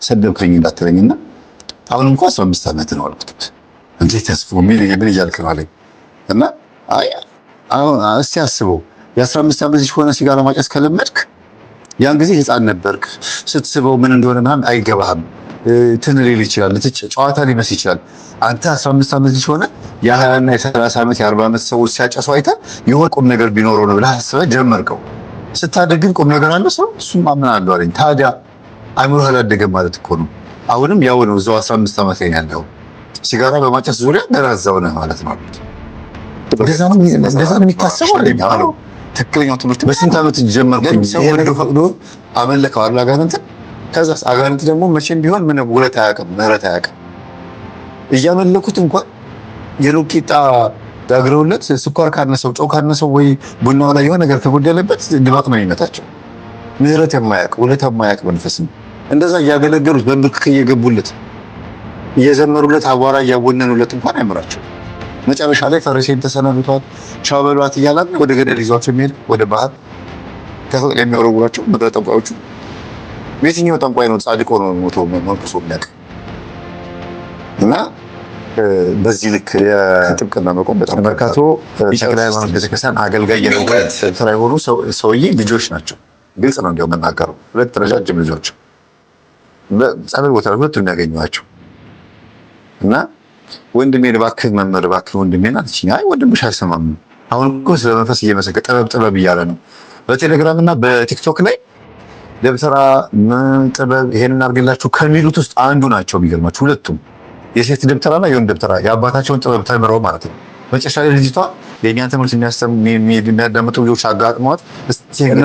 ሰደብከኝ እንዳትለኝና አሁን እንኳን 15 ዓመት ነው አልኩት። እንዴት ተስፎ ምን እያልክ ነው አለኝ። እና አይ አሁን እስቲ አስበው የ15 ዓመት ልጅ ሆነ ሲጋራ ማጨስ ከለመድክ ያን ጊዜ ህፃን ነበርክ። ስትስበው ምን እንደሆነ ምናምን አይገባህም። ትንሊል ይችላል፣ ጨዋታ ሊመስል ይችላል። አንተ 15 ዓመት ልጅ ሆነ የ20 እና የ30 ዓመት የ40 ዓመት ሰዎች ሲያጨሱ አይተህ የሆነ ቁም ነገር ቢኖረው ነው ብለህ አስበህ ጀመርከው። ስታደግ ግን ቁም ነገር አለ ሰው እሱም ማመን አለው አለኝ። ታዲያ አእምሮህ አላደገም ማለት እኮ ነው። አሁንም ያው ነው እዛው 15 ዓመት ላይ ያለው ሲጋራ በማጨስ ዙሪያ ገራዛው ነህ ማለት ነው። እንደዛ ነው የሚታሰበው አለኝ። አዎ ትክክለኛው ትምህርት በስንት ዓመት ጀመርኩኝ። ሰው ወደ ፈቅዶ አመለከው አጋንንት። ከዛስ አጋንንት ደግሞ መቼም ቢሆን ምን ውለታ አያውቅም፣ ምህረት አያውቅም። እያመለኩት እንኳን የሎቂጣ ዳግረውለት ስኳር ካነሰው ጨው ካነሰው ወይ ቡናው ላይ የሆነ ነገር ከጎደለበት ድባቅ ነው የሚመታቸው። ምህረት የማያውቅ ውለታ የማያውቅ መንፈስ ነው። እንደዛ እያገለገሉት በምርክክ እየገቡለት እየዘመሩለት አቧራ እያቦነኑለት እንኳን አይምራቸው። መጨረሻ ላይ ፈረሴን ተሰናብቷል ቻው በሏት እያላን ወደ ገደል ይዟቸው የሚሄድ ወደ ባህር ከሰው የሚያወረውራቸው ምድረ ጠንቋዮቹ። የትኛው ጠንቋይ ነው ጻድቅ ሆኖ ሞቶ መንፈሱ የሚያውቅ? እና በዚህ ልክ የጥብቅና መቆም በጣም መርካቶ ተክለ ሃይማኖት ቤተክርስቲያን አገልጋይ የነበሩት ስራ የሆኑ ሰውዬ ልጆች ናቸው። ግልጽ ነው እንዲያው መናገሩ። ሁለት ረጃጅም ልጆች ጸበል ቦታ ሁለቱ የሚያገኟቸው እና ወንድሜን እባክህ መምህር እባክህ ወንድሜን አለችኝ። አይ ወንድምሽ አይሰማም። አሁን እኮ ስለመንፈስ እየመሰከረ ጥበብ እያለ ነው። በቴሌግራም እና በቲክቶክ ላይ ደብተራ ጥበብ ይሄንን አድርግላችሁ ከሚሉት ውስጥ አንዱ ናቸው። የሚገርማችሁ ሁለቱም የሴት ደብተራና የወንድ ደብተራ የአባታቸውን ጥበብ ተምረው ማለት ነው። መጨረሻ ላይ ልጅቷ የእኛን ትምህርት የሚያዳምጡ ልጆች አጋጥመዋት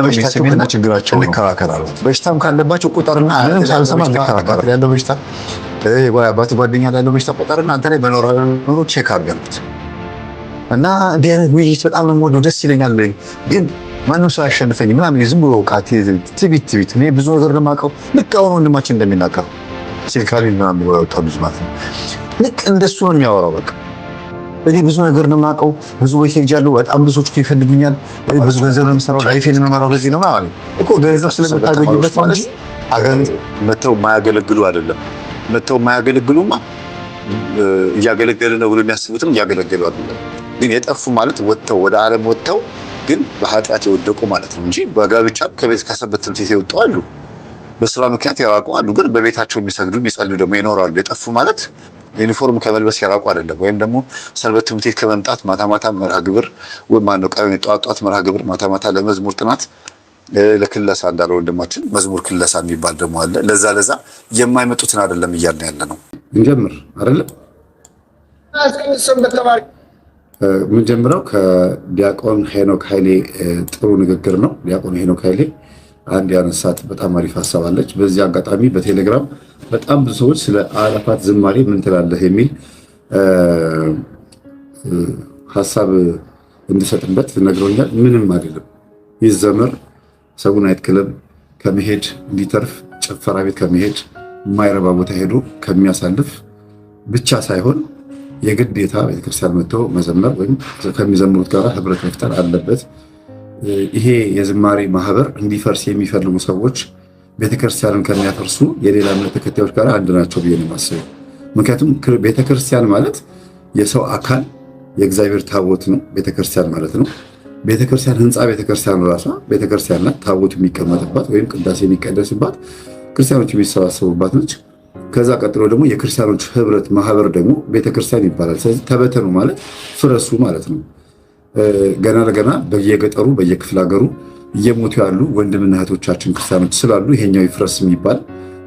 በሽታቸውና ችግራቸው እንከራከራሉ። በሽታም ካለባቸው ቁጥርና ምንም ሳልሰማ እንከራከራሉ። ያለው በሽታ አባት ጓደኛ ያለው በሽታ ቁጥርና አንተ ላይ በኖር ቼክ አድርገኑት እና እንዲህ አይነት ውይይት በጣም ነው የምወደው፣ ደስ ይለኛል። ግን ማንም ሰው ያሸንፈኝ ምናምን ዝም ብሎ ቃት ትቢት እኔ ብዙ ነገር ለማውቀው ልክ አሁን ወንድማችን እንደሚናገረው ሲልካሊ ምናምን ብሎ ያወጣው ልጅ ማለት ነው። ልክ እንደሱ ነው የሚያወራው። በቃ እኔ ብዙ ነገር ነው የማውቀው፣ ብዙ ወይ ሄጃለሁ፣ በጣም ብዙዎች ይፈልጉኛል፣ ብዙ ገንዘብ ነው የምሰራው፣ ላይፌን የምመራው ለዚህ ነው ማለት እኮ ገንዘብ ስለምታገኙበት ማለት አገን መተው የማያገለግሉ አይደለም። መተው የማያገለግሉማ እያገለገለ ነው ብሎ የሚያስቡትም እያገለገሉ አይደለም። ግን የጠፉ ማለት ወጥተው ወደ ዓለም ወጥተው ግን በኃጢአት የወደቁ ማለት ነው እንጂ በጋብቻ ከቤት ከሰበት ትምህርት ቤት የወጡ አሉ። በስራ ምክንያት ያራቁ አሉ። ግን በቤታቸው የሚሰግዱ የሚጸልዩ ደግሞ ይኖራሉ። የጠፉ ማለት ዩኒፎርም ከመልበስ ያራቁ አይደለም። ወይም ደግሞ ሰንበት ትምህርት ቤት ከመምጣት ማታ ማታ መርሃ ግብር ወይ ማነው ጠዋት መርሃ ግብር ማታ ማታ ለመዝሙር ጥናት ለክለሳ እንዳለው ወንድማችን መዝሙር ክለሳ የሚባል ደግሞ አለ። ለዛ የማይመጡትን አይደለም እያልን ያለ ነው። እንጀምር አይደለም ምን ጀምረው ከዲያቆን ሄኖክ ኃይሌ ጥሩ ንግግር ነው። ዲያቆን ሄኖክ ኃይሌ አንድ ያነሳት በጣም አሪፍ ሀሳብ አለች። በዚህ አጋጣሚ በቴሌግራም በጣም ብዙ ሰዎች ስለ አእላፋት ዝማሬ ምን ትላለህ የሚል ሀሳብ እንድሰጥበት ነግሮኛል። ምንም አይደለም ይዘመር። ሰውን ናይት ክለብ ከመሄድ እንዲተርፍ ጭፈራ ቤት ከመሄድ የማይረባ ቦታ ሄዶ ከሚያሳልፍ ብቻ ሳይሆን የግዴታ ቤተክርስቲያን መጥቶ መዘመር ወይም ከሚዘምሩት ጋር ህብረት መፍጠር አለበት። ይሄ የዝማሬ ማህበር እንዲፈርስ የሚፈልጉ ሰዎች ቤተክርስቲያንን ከሚያፈርሱ የሌላ እምነት ተከታዮች ጋር አንድ ናቸው ብዬ ነው የማስበው። ምክንያቱም ቤተክርስቲያን ማለት የሰው አካል የእግዚአብሔር ታቦት ነው። ቤተክርስቲያን ማለት ነው። ቤተክርስቲያን ህንፃ ቤተክርስቲያን ራሷ ቤተክርስቲያን ናት። ታቦት የሚቀመጥባት ወይም ቅዳሴ የሚቀደስባት ክርስቲያኖች የሚሰባሰቡባት ነች። ከዛ ቀጥሎ ደግሞ የክርስቲያኖች ህብረት ማህበር ደግሞ ቤተክርስቲያን ይባላል። ስለዚህ ተበተኑ ማለት ፍረሱ ማለት ነው። ገና ለገና በየገጠሩ በየክፍለ ሀገሩ እየሞቱ ያሉ ወንድምና እህቶቻችን ክርስቲያኖች ስላሉ ይሄኛው ይፍረስ የሚባል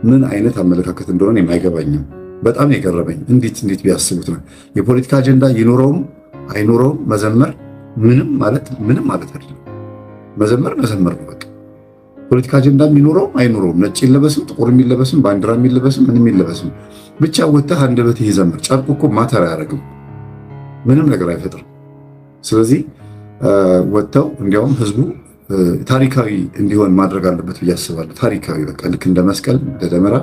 ምን አይነት አመለካከት እንደሆነ የማይገባኝም። በጣም የገረመኝ እንዴት ቢያስቡት ነው። የፖለቲካ አጀንዳ ይኖረውም አይኖረውም መዘመር ምንም ማለት አይደለም። መዘመር ነው በቃ። ፖለቲካ አጀንዳ የሚኖረውም አይኖረውም፣ ነጭ ይለበስም ጥቁር የሚለበስም ባንዲራ የሚለበስም ምንም የሚለበስም ብቻ ወጥተህ አንደበትህ ይዘምር። ጨርቁ እኮ ማተር አያደርግም፣ ምንም ነገር አይፈጥርም። ስለዚህ ወጥተው እንዲያውም ህዝቡ ታሪካዊ እንዲሆን ማድረግ አለበት ብዬ አስባለሁ። ታሪካዊ በቃ ልክ እንደ መስቀል፣ እንደ ደመራ፣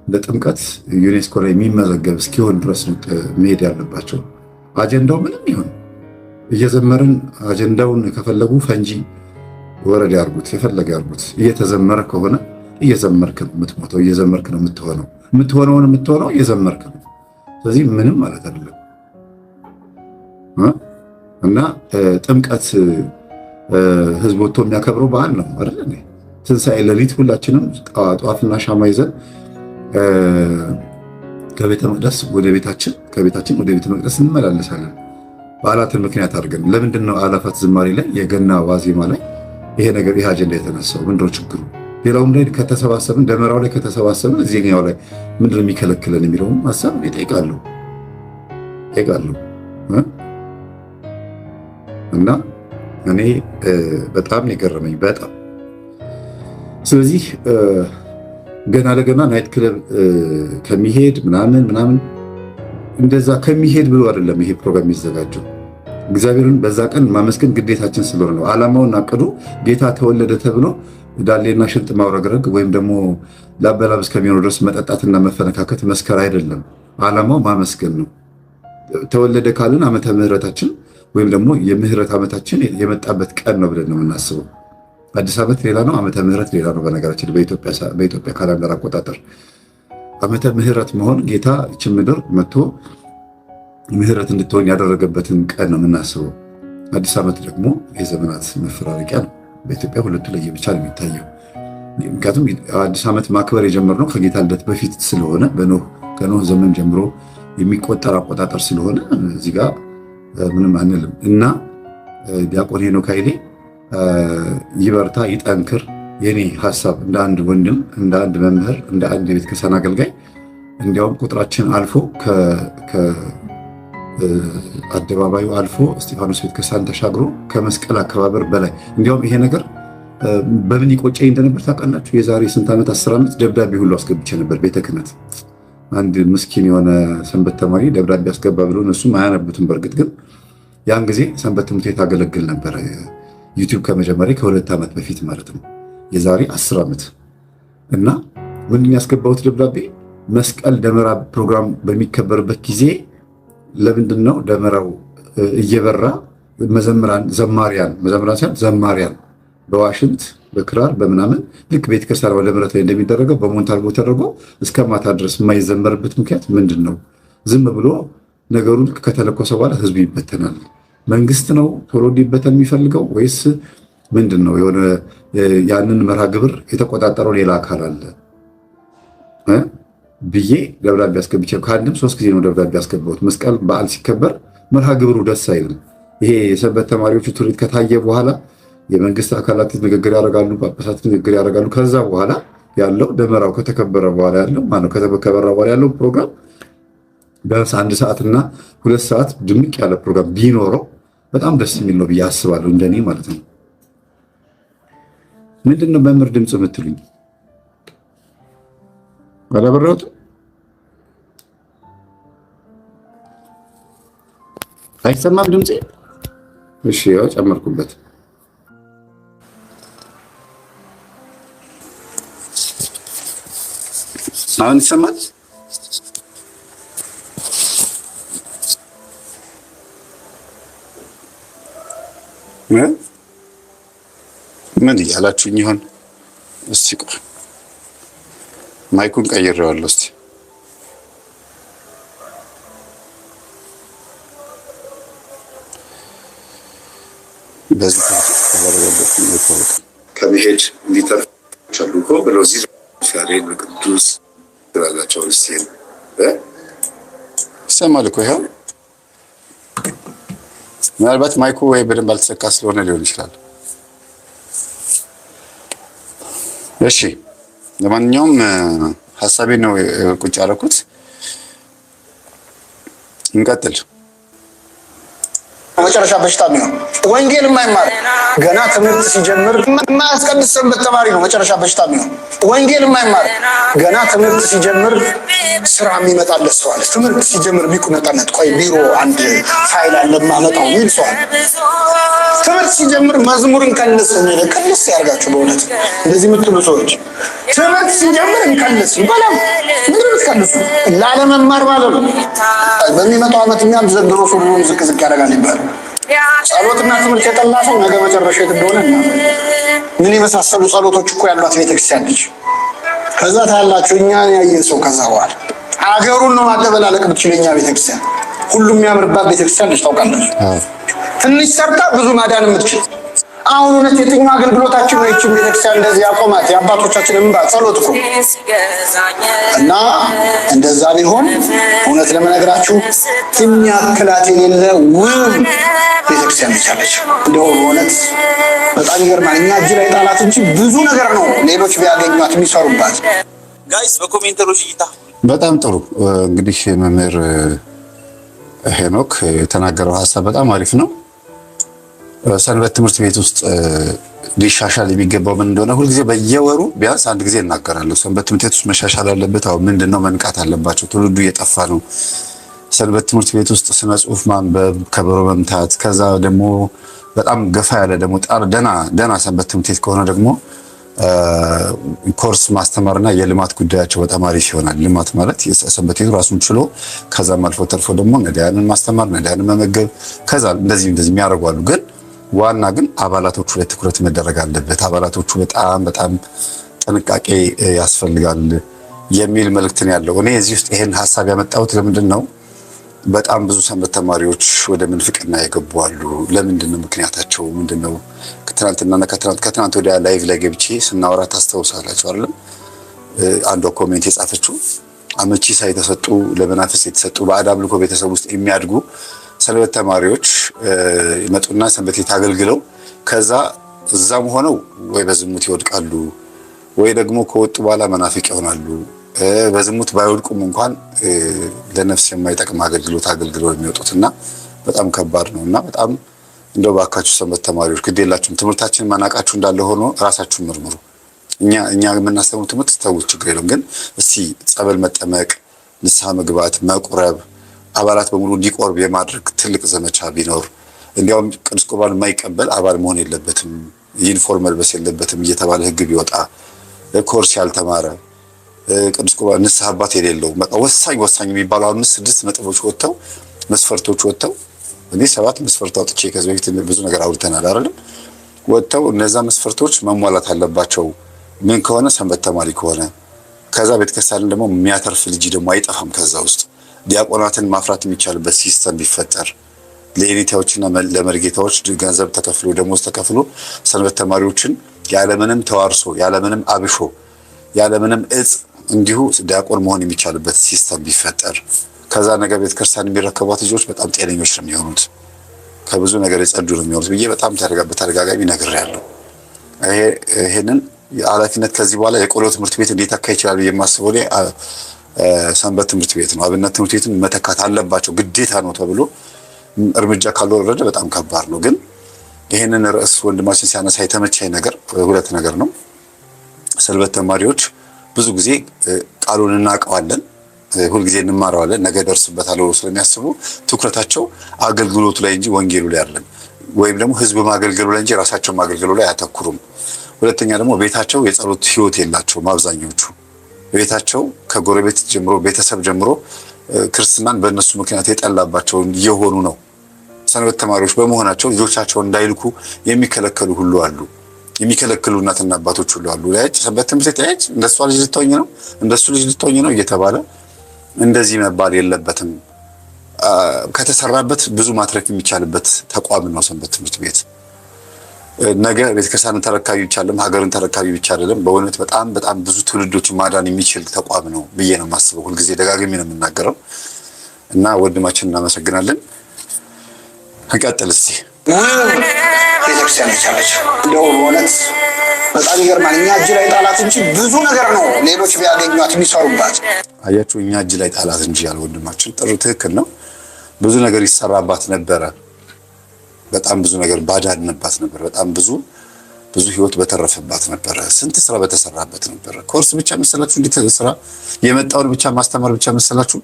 እንደ ጥምቀት ዩኔስኮ ላይ የሚመዘገብ እስኪሆን ድረስ መሄድ ያለባቸው። አጀንዳው ምንም ይሁን እየዘመርን አጀንዳውን ከፈለጉ ፈንጂ ወረድ ያርጉት፣ የፈለገ ያርጉት። እየተዘመረ ከሆነ እየዘመርክ ነው የምትሞተው፣ እየዘመርክ ነው የምትሆነው እየዘመርክ ነው። ስለዚህ ምንም ማለት አይደለም። እና ጥምቀት ህዝብ ወጥቶ የሚያከብረው በዓል ነው አይደል? ትንሣኤ ሌሊት ሁላችንም ጧፍና ሻማ ይዘን ከቤተ መቅደስ ወደ ቤታችን፣ ከቤታችን ወደ ቤተ መቅደስ እንመላለሳለን። በዓላትን ምክንያት አድርገን ለምንድን ነው አእላፋት ዝማሬ ላይ የገና ዋዜማ ላይ ይሄ ነገር ይህ አጀንዳ የተነሳው? ምንድነው ችግሩ? ሌላውም ላይ ከተሰባሰብን፣ ደመራው ላይ ከተሰባሰብን እዚህኛው ላይ ምንድነው የሚከለክለን የሚለውም ሀሳብ ይጠይቃሉ። እና እኔ በጣም የገረመኝ በጣም ስለዚህ ገና ለገና ናይት ክለብ ከሚሄድ ምናምን እንደዛ ከሚሄድ ብሎ አይደለም ይሄ ፕሮግራም የሚዘጋጀው። እግዚአብሔርን በዛ ቀን ማመስገን ግዴታችን ስለሆነ ነው። ዓላማውን አቅዶ ጌታ ተወለደ ተብሎ ዳሌና ሽንጥ ማውረግረግ ወይም ደግሞ ላበላብ እስከሚሆን ድረስ መጠጣትና መፈነካከት መስከር አይደለም። ዓላማው ማመስገን ነው። ተወለደ ካልን ዓመተ ምሕረታችን ወይም ደግሞ የምህረት ዓመታችን የመጣበት ቀን ነው ብለን ነው የምናስበው። አዲስ ዓመት ሌላ ነው፣ ዓመተ ምሕረት ሌላ ነው። በነገራችን በኢትዮጵያ ካላንደር አቆጣጠር ዓመተ ምሕረት መሆን ጌታ ይህችን ምድር መጥቶ ምሕረት እንድትሆን ያደረገበትን ቀን ነው የምናስበው። አዲስ ዓመት ደግሞ የዘመናት መፈራረቂያ ነው። በኢትዮጵያ ሁለቱ ለየብቻ ነው የሚታየው። ምክንያቱም አዲስ ዓመት ማክበር የጀመርነው ከጌታ ልደት በፊት ስለሆነ ከኖህ ዘመን ጀምሮ የሚቆጠር አቆጣጠር ስለሆነ እዚህ ጋር ምንም አንልም እና ዲያቆን ሄኖክ ኃይሌ ይበርታ፣ ይጠንክር። የኔ ሀሳብ እንደ አንድ ወንድም፣ እንደ አንድ መምህር፣ እንደ አንድ የቤተ ክርስቲያን አገልጋይ እንዲያውም ቁጥራችን አልፎ አደባባዩ አልፎ እስጢፋኖስ ቤተክርስቲያን ተሻግሮ ከመስቀል አከባበር በላይ እንዲያውም ይሄ ነገር በምን ይቆጨኝ እንደነበር ታውቃላችሁ? የዛሬ ስንት ዓመት 10 ዓመት ደብዳቤ ሁሉ አስገብቼ ነበር ቤተ ክህነት። አንድ ምስኪን የሆነ ሰንበት ተማሪ ደብዳቤ አስገባ ብሎ እነሱም አያነቡትም። በእርግጥ ግን ያን ጊዜ ሰንበት ትምህርት ቤት አገለግል ነበር። ዩቲዩብ ከመጀመሪያ ከ2 ዓመት በፊት ማለት ነው፣ የዛሬ 10 ዓመት እና ምንድን ያስገባሁት ደብዳቤ መስቀል ደመራ ፕሮግራም በሚከበርበት ጊዜ ለምንድን ነው ደመራው እየበራ ዘማሪያን በዋሽንት በክራር በምናምን ልክ ቤተክርስቲያን ወደ ምሕረት ላይ እንደሚደረገው በሞንታርቦ ተደርጎ እስከ ማታ ድረስ የማይዘመርበት ምክንያት ምንድን ነው? ዝም ብሎ ነገሩ ልክ ከተለኮሰ በኋላ ህዝቡ ይበተናል። መንግስት ነው ቶሎ እንዲበተን የሚፈልገው ወይስ ምንድን ነው? የሆነ ያንን መርሃ ግብር የተቆጣጠረው ሌላ አካል አለ ብዬ ደብዳቤ አስገብቼ ከአንድም 3 ጊዜ ነው ደብዳቤ ያስገባሁት። መስቀል በዓል ሲከበር መርሃ ግብሩ ደስ አይልም። ይሄ የሰንበት ተማሪዎቹ ትርኢት ከታየ በኋላ የመንግስት አካላት ንግግር ያደርጋሉ፣ ጳጳሳት ንግግር ያደርጋሉ። ከዛ በኋላ ያለው ደመራው ከተከበረ በኋላ ያለው ከተከበረ በኋላ ያለው ፕሮግራም ቢያንስ 1 ሰዓትና 2 ሰዓት ድምቅ ያለ ፕሮግራም ቢኖረው በጣም ደስ የሚል ነው ብዬ አስባለሁ፣ እንደኔ ማለት ነው። ምንድን ነው መምህር ድምፅ የምትሉኝ? አላበራሁትም። አይሰማም ድምፄ? እሺ ያው ጨመርኩበት። አሁን ይሰማል? ምን እያላችሁኝ ይሆን? እስቲ ቆይ ማይኩን ቀይሬዋለሁ። እስቲ በዚህ ከመሄድ እንዲተርፍ ቻሉኮ ብለው እዚህ ሻሬን በቅዱስ ስላላቸው ልስቴን ይሰማል እኮ ይኸው። ምናልባት ማይኩ ወይ በደንብ አልተሰካ ስለሆነ ሊሆን ይችላል። እሺ ለማንኛውም ሀሳቤን ነው ቁጭ ያደረኩት። እንቀጥል። መጨረሻ በሽታ የሚሆን ወንጌል የማይማር ገና ትምህርት ሲጀምር የማያስቀድስ ሰንበት ተማሪ ነው። መጨረሻ በሽታ የሚሆን ወንጌል የማይማር ገና ትምህርት ሲጀምር ስራ የሚመጣለት ሰው አለ። ትምህርት ሲጀምር ቢቁነጠነት ቆይ ቢሮ አንድ ፋይል አለ የማመጣው የሚል ሰው አለ። ትምህርት ሲጀምር መዝሙርን ቀንስ ያርጋችሁ። በእውነት እንደዚህ የምትሉ ሰዎች ትምህርት ሲጀምር እንቀንስ ይባላል። ምንድን ነው የምትቀንሱ? ላለመማር ማለት ነው። በሚመጣው ዓመት እኛም ዘንድሮ ሁሉም ዝቅ ያደርጋል ይባላል። ጸሎትና ትምህርት የጠላ ሰው ነገ መጨረሻ የት እንደሆነ ምን የመሳሰሉ ጸሎቶች እኮ ያሏት ቤተክርስቲያን ነች። ከዛ ታላችሁ እኛን ያየ ሰው ከዛ በኋላ አገሩን ነው ማደበላለቅ ብትችል የኛ ቤተክርስቲያን ሁሉም የሚያምርባት ቤተክርስቲያን ልጅ ታውቃለች። ትንሽ ሰርታ ብዙ ማዳን የምትችል አሁን እውነት የትኛው አገልግሎታችን ነው ይህችን ቤተክርስቲያን እንደዚህ ያቆማት? የአባቶቻችን እንባ ጸሎት እኮ እና እንደዛ ቢሆን እውነት ለመነግራችሁ የሚያክላት የሌለ ውብ ቤተክርስቲያን ይቻለች። እንደው እውነት በጣም ይገርማል። እኛ እጅ ላይ ጣላት እንጂ ብዙ ነገር ነው ሌሎች ቢያገኟት የሚሰሩባት። ጋይስ በኮሜንተሮች እይታ በጣም ጥሩ። እንግዲህ መምህር ሄኖክ የተናገረው ሀሳብ በጣም አሪፍ ነው። ሰንበት ትምህርት ቤት ውስጥ ሊሻሻል የሚገባው ምን እንደሆነ ሁልጊዜ በየወሩ ቢያንስ አንድ ጊዜ እናገራለሁ። ሰንበት ትምህርት ቤት ውስጥ መሻሻል አለበት። አሁን ምንድነው መንቃት አለባቸው። ትውልዱ እየጠፋ ነው። ሰንበት ትምህርት ቤት ውስጥ ስነ ጽሁፍ ማንበብ፣ ከበሮ መምታት፣ ከዛ ደግሞ በጣም ገፋ ያለ ደግሞ ደና ሰንበት ትምህርት ቤት ከሆነ ደግሞ ኮርስ ማስተማርና የልማት ጉዳያቸው በጣም አሪፍ ይሆናል። ልማት ማለት ሰንበት ቤቱ ራሱን ችሎ ከዛም አልፎ ተርፎ ደግሞ ነዳያንን ማስተማር፣ ነዳያንን መመገብ፣ ከዛ እንደዚህ የሚያደርጉ አሉ። ግን ዋና ግን አባላቶቹ ላይ ትኩረት መደረግ አለበት። አባላቶቹ በጣም ጥንቃቄ ያስፈልጋል የሚል መልእክትን ያለው። እኔ እዚህ ውስጥ ይሄን ሀሳብ ያመጣሁት ለምንድን ነው? በጣም ብዙ ሰንበት ተማሪዎች ወደ ምንፍቅና የገቡ አሉ። ለምንድን ነው? ምክንያታቸው ምንድን ነው? ትናንትናና ከትናንት ወዲያ ላይቭ ላይ ገብቼ ስናወራ ታስታውሳላችሁ አይደለም? አንዷ ኮሜንት የጻፈችው አመቺሳ የተሰጡ ለመናፍስ የተሰጡ ባዕድ አምልኮ ቤተሰብ ውስጥ የሚያድጉ ሰንበት ተማሪዎች ይመጡና ሰንበት ቤት አገልግለው ከዛ እዛም ሆነው ወይ በዝሙት ይወድቃሉ ወይ ደግሞ ከወጡ በኋላ መናፍቅ ይሆናሉ። በዝሙት ባይወድቁም እንኳን ለነፍስ የማይጠቅም አገልግሎት አገልግለው የሚወጡትና በጣም ከባድ ነውና በጣም እንደው ባካችሁ ሰንበት ተማሪዎች ግድ የላችሁም። ትምህርታችን ማናቃችሁ እንዳለ ሆኖ ራሳችሁን መርምሩ። እኛ የምናስተምረው ትምህርት ተውት፣ ችግር የለም። ግን እስቲ ጸበል መጠመቅ፣ ንስሐ መግባት፣ መቁረብ፣ አባላት በሙሉ እንዲቆርብ የማድረግ ትልቅ ዘመቻ ቢኖር፣ እንዲያውም ቅዱስ ቁርባን የማይቀበል አባል መሆን የለበትም፣ ዩኒፎርም መልበስ የለበትም እየተባለ ሕግ ቢወጣ፣ ኮርስ ያልተማረ ቅዱስ ቁርባን ንስሐ አባት የሌለው በቃ ወሳኝ የሚባሉ 5-6 ነጥቦች ወጥተው መስፈርቶች ወጥተው እኔ 7 መስፈርት አውጥቼ ከዚህ በፊት ብዙ ነገር አውርተናል አይደለም? ወጥተው እነዛ መስፈርቶች መሟላት አለባቸው። ምን ከሆነ ሰንበት ተማሪ ከሆነ ከዛ ቤተክርስቲያን ደግሞ የሚያተርፍ ልጅ ደግሞ አይጠፋም። ከዛ ውስጥ ዲያቆናትን ማፍራት የሚቻልበት ሲስተም ቢፈጠር ለኤሊታዎችና ለመርጌታዎች ገንዘብ ተከፍሎ ደሞዝ ተከፍሎ ሰንበት ተማሪዎችን ያለምንም ተዋርሶ ያለምንም አብሾ ያለምንም እጽ እንዲሁ ዲያቆን መሆን የሚቻልበት ሲስተም ቢፈጠር ከዛ ነገር ቤተክርስቲያን የሚረከቧት ልጆች በጣም ጤነኞች ነው የሚሆኑት፣ ከብዙ ነገር የጸዱ ነው የሚሆኑት ብዬ በጣም በተደጋጋሚ ነግሬያለሁ። ይሄንን ኃላፊነት ከዚህ በኋላ የቆሎ ትምህርት ቤት እንዲተካ ይችላል የማስበው ሰንበት ትምህርት ቤት ነው። አብነት ትምህርት ቤትን መተካት አለባቸው ግዴታ ነው ተብሎ እርምጃ ካልወረደ በጣም ከባድ ነው። ግን ይሄንን ርዕስ ወንድማችን ሲያነሳ የተመቻኝ ነገር ሁለት ነገር ነው። ሰንበት ተማሪዎች ብዙ ጊዜ ቃሉን እናውቀዋለን፣ ሁልጊዜ እንማረዋለን፣ ነገ ደርስበታለሁ ስለሚያስቡ ትኩረታቸው አገልግሎቱ ላይ እንጂ ወንጌሉ ላይ አይደለም፣ ወይም ደግሞ ህዝብ ማገልገሉ ላይ እንጂ ራሳቸው ማገልገሉ ላይ አያተኩሩም። ሁለተኛ ደግሞ ቤታቸው የጸሎት ህይወት የላቸውም። አብዛኞቹ ቤታቸው ከጎረቤት ጀምሮ ቤተሰብ ጀምሮ ክርስትናን በእነሱ ምክንያት የጠላባቸው እየሆኑ ነው። ሰንበት ተማሪዎች በመሆናቸው ልጆቻቸውን እንዳይልኩ የሚከለከሉ ሁሉ አሉ። የሚከለክሉ እናትና አባቶች ሁሉ አሉ። ያጭ ሰንበት ትምህርት ቤት እንደሷ ልጅ ልትሆኝ ነው እንደሱ ልጅ ልትሆኝ ነው እየተባለ እንደዚህ መባል የለበትም። ከተሰራበት ብዙ ማትረፍ የሚቻልበት ተቋም ነው ሰንበት ትምህርት ቤት። ነገ ቤተክርስቲያንን ተረካቢ ብቻ አይደለም፣ ሀገርን ተረካቢ ብቻ አይደለም፣ በእውነት በጣም ብዙ ትውልዶችን ማዳን የሚችል ተቋም ነው ብዬ ነው የማስበው። ሁልጊዜ ደጋግሜ ነው የምናገረው እና ወንድማችን እናመሰግናለን። እንቀጥል እስቲ። ቤተክርስቲያን ይቻለች እንደው በእውነት በጣም ይገርማል። እኛ እጅ ላይ ጣላት እንጂ ብዙ ነገር ነው ሌሎች ቢያገኟት የሚሰሩባት። አያችሁ፣ እኛ እጅ ላይ ጣላት እንጂ ያለ ወንድማችን ጥሩ ትክክል ነው። ብዙ ነገር ይሰራባት ነበረ። በጣም ብዙ ነገር ባዳንባት ነበር። በጣም ብዙ ህይወት በተረፈባት ነበረ። ስንት ስራ በተሰራበት ነበረ። ኮርስ ብቻ መሰላችሁ? እንዴት ስራ የመጣውን ብቻ ማስተማር ብቻ መሰላችሁ?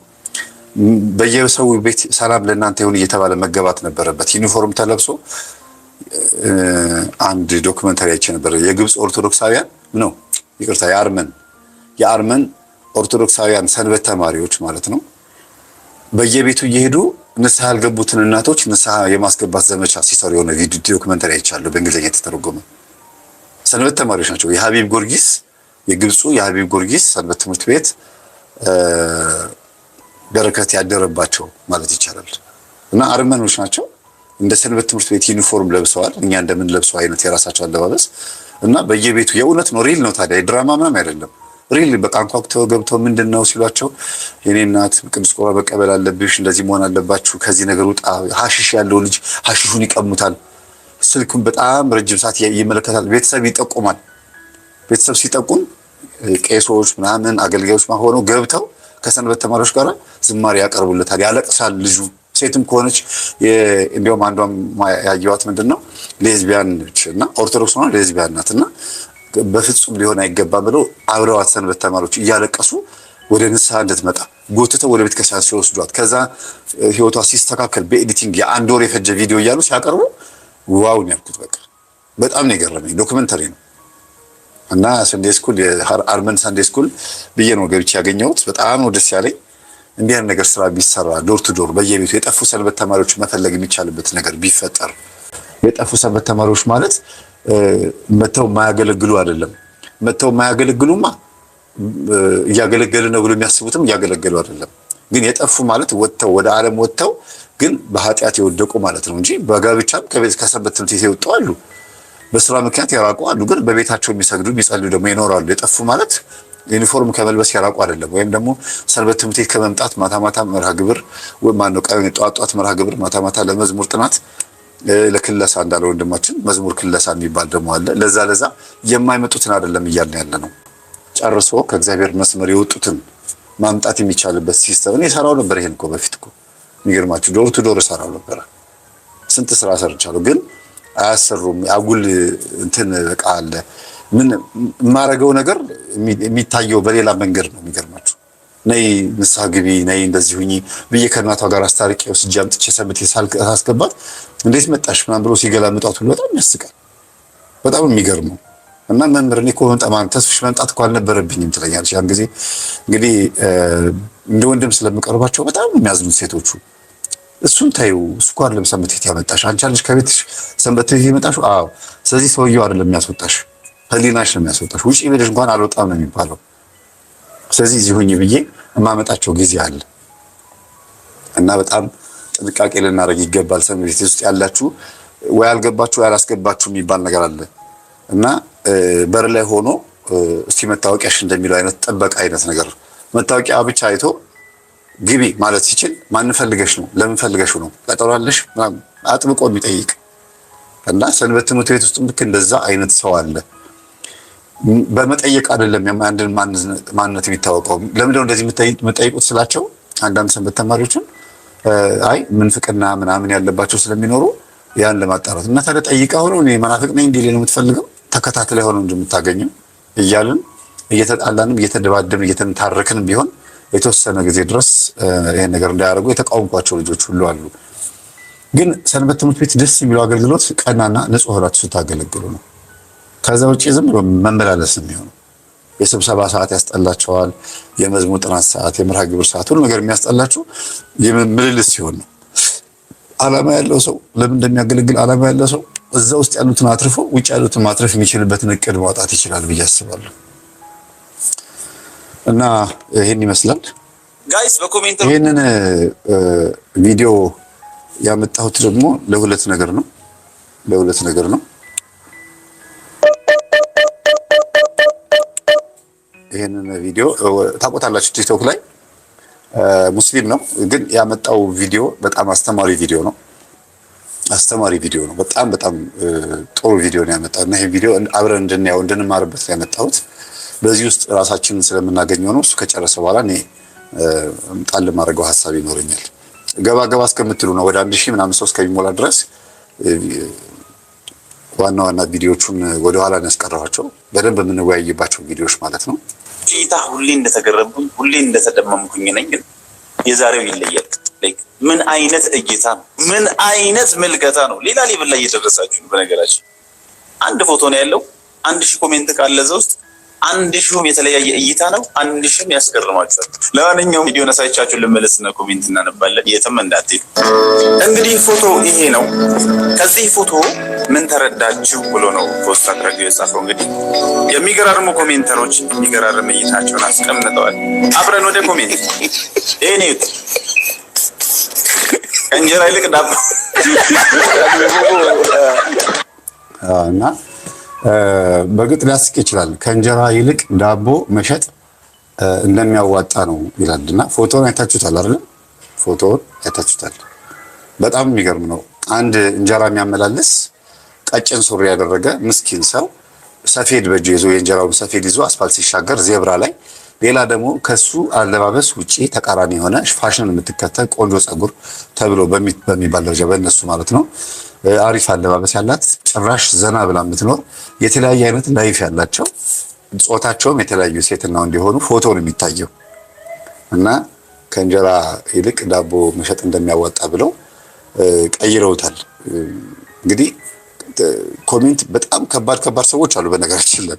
በየሰው ቤት ሰላም ለእናንተ ይሁን እየተባለ መገባት ነበረበት። ዩኒፎርም ተለብሶ አንድ ዶክመንታሪ አይቼ ነበር። የግብፅ ኦርቶዶክሳውያን ነው ይቅርታ፣ የአርመን ኦርቶዶክሳውያን ሰንበት ተማሪዎች ማለት ነው በየቤቱ እየሄዱ ንስሐ ያልገቡትን እናቶች ንስሐ የማስገባት ዘመቻ ሲሰሩ የሆነ ቪዲዮ ዶክመንታሪ አይቻለሁ። በእንግሊዝኛ የተተረጎመ ሰንበት ተማሪዎች ናቸው። የሀቢብ ጊዮርጊስ የግብፁ የሀቢብ ጊዮርጊስ ሰንበት ትምህርት ቤት በረከት ያደረባቸው ማለት ይቻላል። እና አርመኖች ናቸው። እንደ ሰንበት ትምህርት ቤት ዩኒፎርም ለብሰዋል፣ እኛ እንደምንለብሰው አይነት የራሳቸው አለባበስ እና በየቤቱ የእውነት ነው፣ ሪል ነው። ታዲያ የድራማ ምናምን አይደለም። ሪል በቃ አንኳኩተው ገብተው ምንድን ነው ሲሏቸው የኔ እናት ቅዱስ ቁርባን መቀበል አለብሽ፣ እንደዚህ መሆን አለባችሁ፣ ከዚህ ነገር ውጣ። ሀሽሽ ያለው ልጅ ሀሽሹን ይቀሙታል። ስልኩን በጣም ረጅም ሰዓት ይመለከታል። ቤተሰብ ይጠቁማል። ቤተሰብ ሲጠቁም ቄሶች ምናምን አገልጋዮች ሆነው ገብተው ከሰንበት ተማሪዎች ጋር ዝማሬ ያቀርቡለታል። ያለቅሳል ልጁ። ሴትም ከሆነች እንዲያውም አንዷም ያየዋት ምንድነው ሌዝቢያን ነች እና ኦርቶዶክስ ሆና ሌዝቢያን ናት እና በፍጹም ሊሆን አይገባም ብለው አብረዋት ሰንበት ተማሪዎች እያለቀሱ ወደ ንስሐ እንድትመጣ ጎትተው ወደ ቤተክርስቲያን ሲወስዷት ከዛ ህይወቷ ሲስተካከል በኤዲቲንግ የአንድ ወር የፈጀ ቪዲዮ እያሉ ሲያቀርቡ ዋው ነው ያልኩት። በቃ በጣም ነው የገረመኝ። ዶክመንተሪ ነው እና ሰንዴ ስኩል የአርመን ሰንዴ ስኩል ብዬ ነው ገብቼ ያገኘሁት። በጣም ነው ደስ ያለኝ። እንዲህ አይነት ነገር ስራ ቢሰራ ዶር ቱ ዶር በየቤቱ የጠፉ ሰንበት ተማሪዎች መፈለግ የሚቻልበት ነገር ቢፈጠር። የጠፉ ሰንበት ተማሪዎች ማለት መተው የማያገለግሉ አይደለም። መተው የማያገለግሉማ እያገለገሉ ነው ብሎ የሚያስቡትም እያገለገሉ አይደለም። ግን የጠፉ ማለት ወጥተው ወደ ዓለም ወጥተው ግን በኃጢአት የወደቁ ማለት ነው እንጂ በጋብቻም ከሰንበት ትምህርት ቤት የወጡ አሉ። በስራ ምክንያት የራቁ አሉ። ግን በቤታቸው የሚሰግዱ የሚጸልዩ ደግሞ ይኖራሉ። የጠፉ ማለት ዩኒፎርም ከመልበስ የራቁ አይደለም። ወይም ደግሞ ሰንበት ትምህርት ቤት ከመምጣት ማታ ማታ መርሃ ግብር ማነው ጠዋት መርሃ ግብር ማታ ማታ ለመዝሙር ጥናት ለክለሳ እንዳለ ወንድማችን መዝሙር ክለሳ የሚባል ደግሞ አለ። ለዛ የማይመጡትን አይደለም እያልን ያለ ነው። ጨርሶ ከእግዚአብሔር መስመር የወጡትን ማምጣት የሚቻልበት ሲስተም እኔ ሰራው ነበር። ይሄን እኮ በፊት እኮ የሚገርማችሁ ዶር ቱ ዶር ሰራው ነበር። ስንት ስራ ሰርቻለሁ። ግን አያሰሩም። አጉል እንትን በቃ አለ። ምን የማረገው ነገር የሚታየው በሌላ መንገድ ነው። የሚገርማችሁ ነይ ንስሐ ግቢ ነይ እንደዚህ ሁኚ ብዬ ከእናቷ ጋር አስታርቄ ወስጄ አምጥቼ ሰንበት ሳስገባት እንዴት መጣሽ ምናምን ብሎ ሲገላምጧት ሁሉ በጣም ያስቃል። በጣም የሚገርመው እና መምህር እኔ እኮ ተስፍሽ መምጣት እኮ አልነበረብኝም ትለኛለች። ያን ጊዜ እንግዲህ እንደ ወንድም ስለምቀርባቸው በጣም የሚያዝኑት ሴቶቹ እሱን ታዩ እሱ እኮ አይደለም ሰንበት ቤት ያመጣሽ አንቺ አለሽ ከቤትሽ ሰንበት ቤት የመጣሽው። አዎ ስለዚህ ሰውየው አይደለም የሚያስወጣሽ ህሊናሽ ነው የሚያስወጣሽ። ውጪ ብለሽ እንኳን አልወጣም ነው የሚባለው። ስለዚህ እዚህ ሁኚ ብዬ የማመጣቸው ጊዜ አለ እና በጣም ጥንቃቄ ልናደርግ ይገባል። ሰንበት ቤት ውስጥ ያላችሁ ወይ አልገባችሁ ወይ አላስገባችሁ የሚባል ነገር አለ እና በር ላይ ሆኖ እስቲ መታወቂያሽ እንደሚለው አይነት ጥበቃ አይነት ነገር መታወቂያ ብቻ አይቶ ግቢ ማለት ሲችል ማን ፈልገሽ ነው ለምን ፈልገሽ ነው ቀጠሮ አለሽ አጥብቆ የሚጠይቅ እና ሰንበት ትምህርት ቤት ውስጥ ልክ እንደዛ አይነት ሰው አለ። በመጠየቅ አይደለም የማንድን ማንነት የሚታወቀው። ለምንድነው እንደዚህ የምትጠይቁት ስላቸው አንዳንድ ሰንበት ተማሪዎችን አይ ምንፍቅና ምናምን ያለባቸው ስለሚኖሩ ያን ለማጣራት እና ታዲያ ጠይቀው ነው እኔ መናፍቅ ነኝ እንዲል ነው የምትፈልገው ተከታትለ ሆኖ እንደምታገኘው እያልን እየተጣላንም እየተደባደብን እየተንታረክን ቢሆን የተወሰነ ጊዜ ድረስ ይሄን ነገር እንዳያደርጉ የተቃወምኳቸው ልጆች ሁሉ አሉ። ግን ሰንበት ትምህርት ቤት ደስ የሚለው አገልግሎት ቀናና ንጹህ ሆናችሁ ስታገለግሉ ነው። ከዛ ውጪ ዝም ብሎ መመላለስ ነው የሚሆነው። የስብሰባ ሰዓት ያስጠላቸዋል። የመዝሙር ጥናት ሰዓት፣ የመርሃ ግብር ሰዓት፣ ሁሉ ነገር የሚያስጠላችሁ ምልልስ ሲሆን ነው። ዓላማ ያለው ሰው ለምን እንደሚያገለግል ዓላማ ያለው ሰው እዛ ውስጥ ያሉትን አትርፎ ውጭ ያሉትን ማትረፍ የሚችልበትን እቅድ ማውጣት ይችላል ብዬ አስባለሁ። እና ይሄን ይመስላል ጋይስ። በኮሜንት ይሄንን ቪዲዮ ያመጣሁት ደግሞ ለሁለት ነገር ነው። ይሄንን ቪዲዮ ታውቁታላችሁ። ቲክቶክ ላይ ሙስሊም ነው ግን ያመጣው ቪዲዮ በጣም አስተማሪ ቪዲዮ ነው። በጣም ጥሩ ቪዲዮ ነው ያመጣው እና ይሄ ቪዲዮ አብረን እንድናየው እንድንማርበት ነው ያመጣሁት። በዚህ ውስጥ ራሳችንን ስለምናገኘው ነው። እሱ ከጨረሰ በኋላ እኔ ጣል ማድረገው ሐሳብ ይኖረኛል። ገባ እስከምትሉ ነው ወደ 1000 ምናምን ሰው እስከሚሞላ ድረስ ዋና ቪዲዮቹን ወደ ኋላ ያስቀረኋቸው በደንብ የምንወያይባቸው ቪዲዮዎች ማለት ነው። ጌታ ሁሌ እንደተገረምኩኝ ሁሌ እንደተደመምኩኝ ነኝ። ግን የዛሬው ይለያል። ምን አይነት እይታ ነው! ምን አይነት ምልከታ ነው! ሌላ ሌቭል ላይ እየደረሳችሁ ነው። በነገራችን አንድ ፎቶ ነው ያለው 1000 ኮሜንት ካለ እዛ ውስጥ አንድ ሺህም የተለያየ እይታ ነው። አንድ ሺህም ያስገርማችኋል። ለማንኛውም ቪዲዮ ነሳይቻችሁን ልመለስና ኮሜንት እናነባለን። የትም እንዳትሄዱ። እንግዲህ ፎቶ ይሄ ነው። ከዚህ ፎቶ ምን ተረዳችሁ ብሎ ነው ፖስት አድርገው የጻፈው። እንግዲህ የሚገራርሙ ኮሜንተሮች የሚገራርም እይታቸውን አስቀምጠዋል። አብረን ወደ ኮሜንት ይሄኔ ከእንጀራ ይልቅ ዳቦ እና በግጥ ሊያስቅ ይችላል። ከእንጀራ ይልቅ ዳቦ መሸጥ እንደሚያዋጣ ነው ይላልና ፎቶውን አይታችሁታል አይደል? ፎቶውን አይታችሁታል። በጣም የሚገርም ነው። አንድ እንጀራ የሚያመላልስ ቀጭን ሱሪ ያደረገ ምስኪን ሰው ሰፌድ በእጁ ይዞ የእንጀራውን ሰፌድ ይዞ አስፋልት ሲሻገር ዜብራ ላይ፣ ሌላ ደግሞ ከሱ አለባበስ ውጪ ተቃራኒ የሆነ ፋሽን የምትከተል ቆንጆ ጸጉር ተብሎ በሚባል ደረጃ በእነሱ ማለት ነው አሪፍ አለባበስ ያላት ጭራሽ ዘና ብላ የምትኖር የተለያየ አይነት ላይፍ ያላቸው ጾታቸውም የተለያዩ ሴትና ወንድ የሆኑ ፎቶ ነው የሚታየው እና ከእንጀራ ይልቅ ዳቦ መሸጥ እንደሚያዋጣ ብለው ቀይረውታል። እንግዲህ ኮሜንት በጣም ከባድ ሰዎች አሉ። በነገራችን ላይ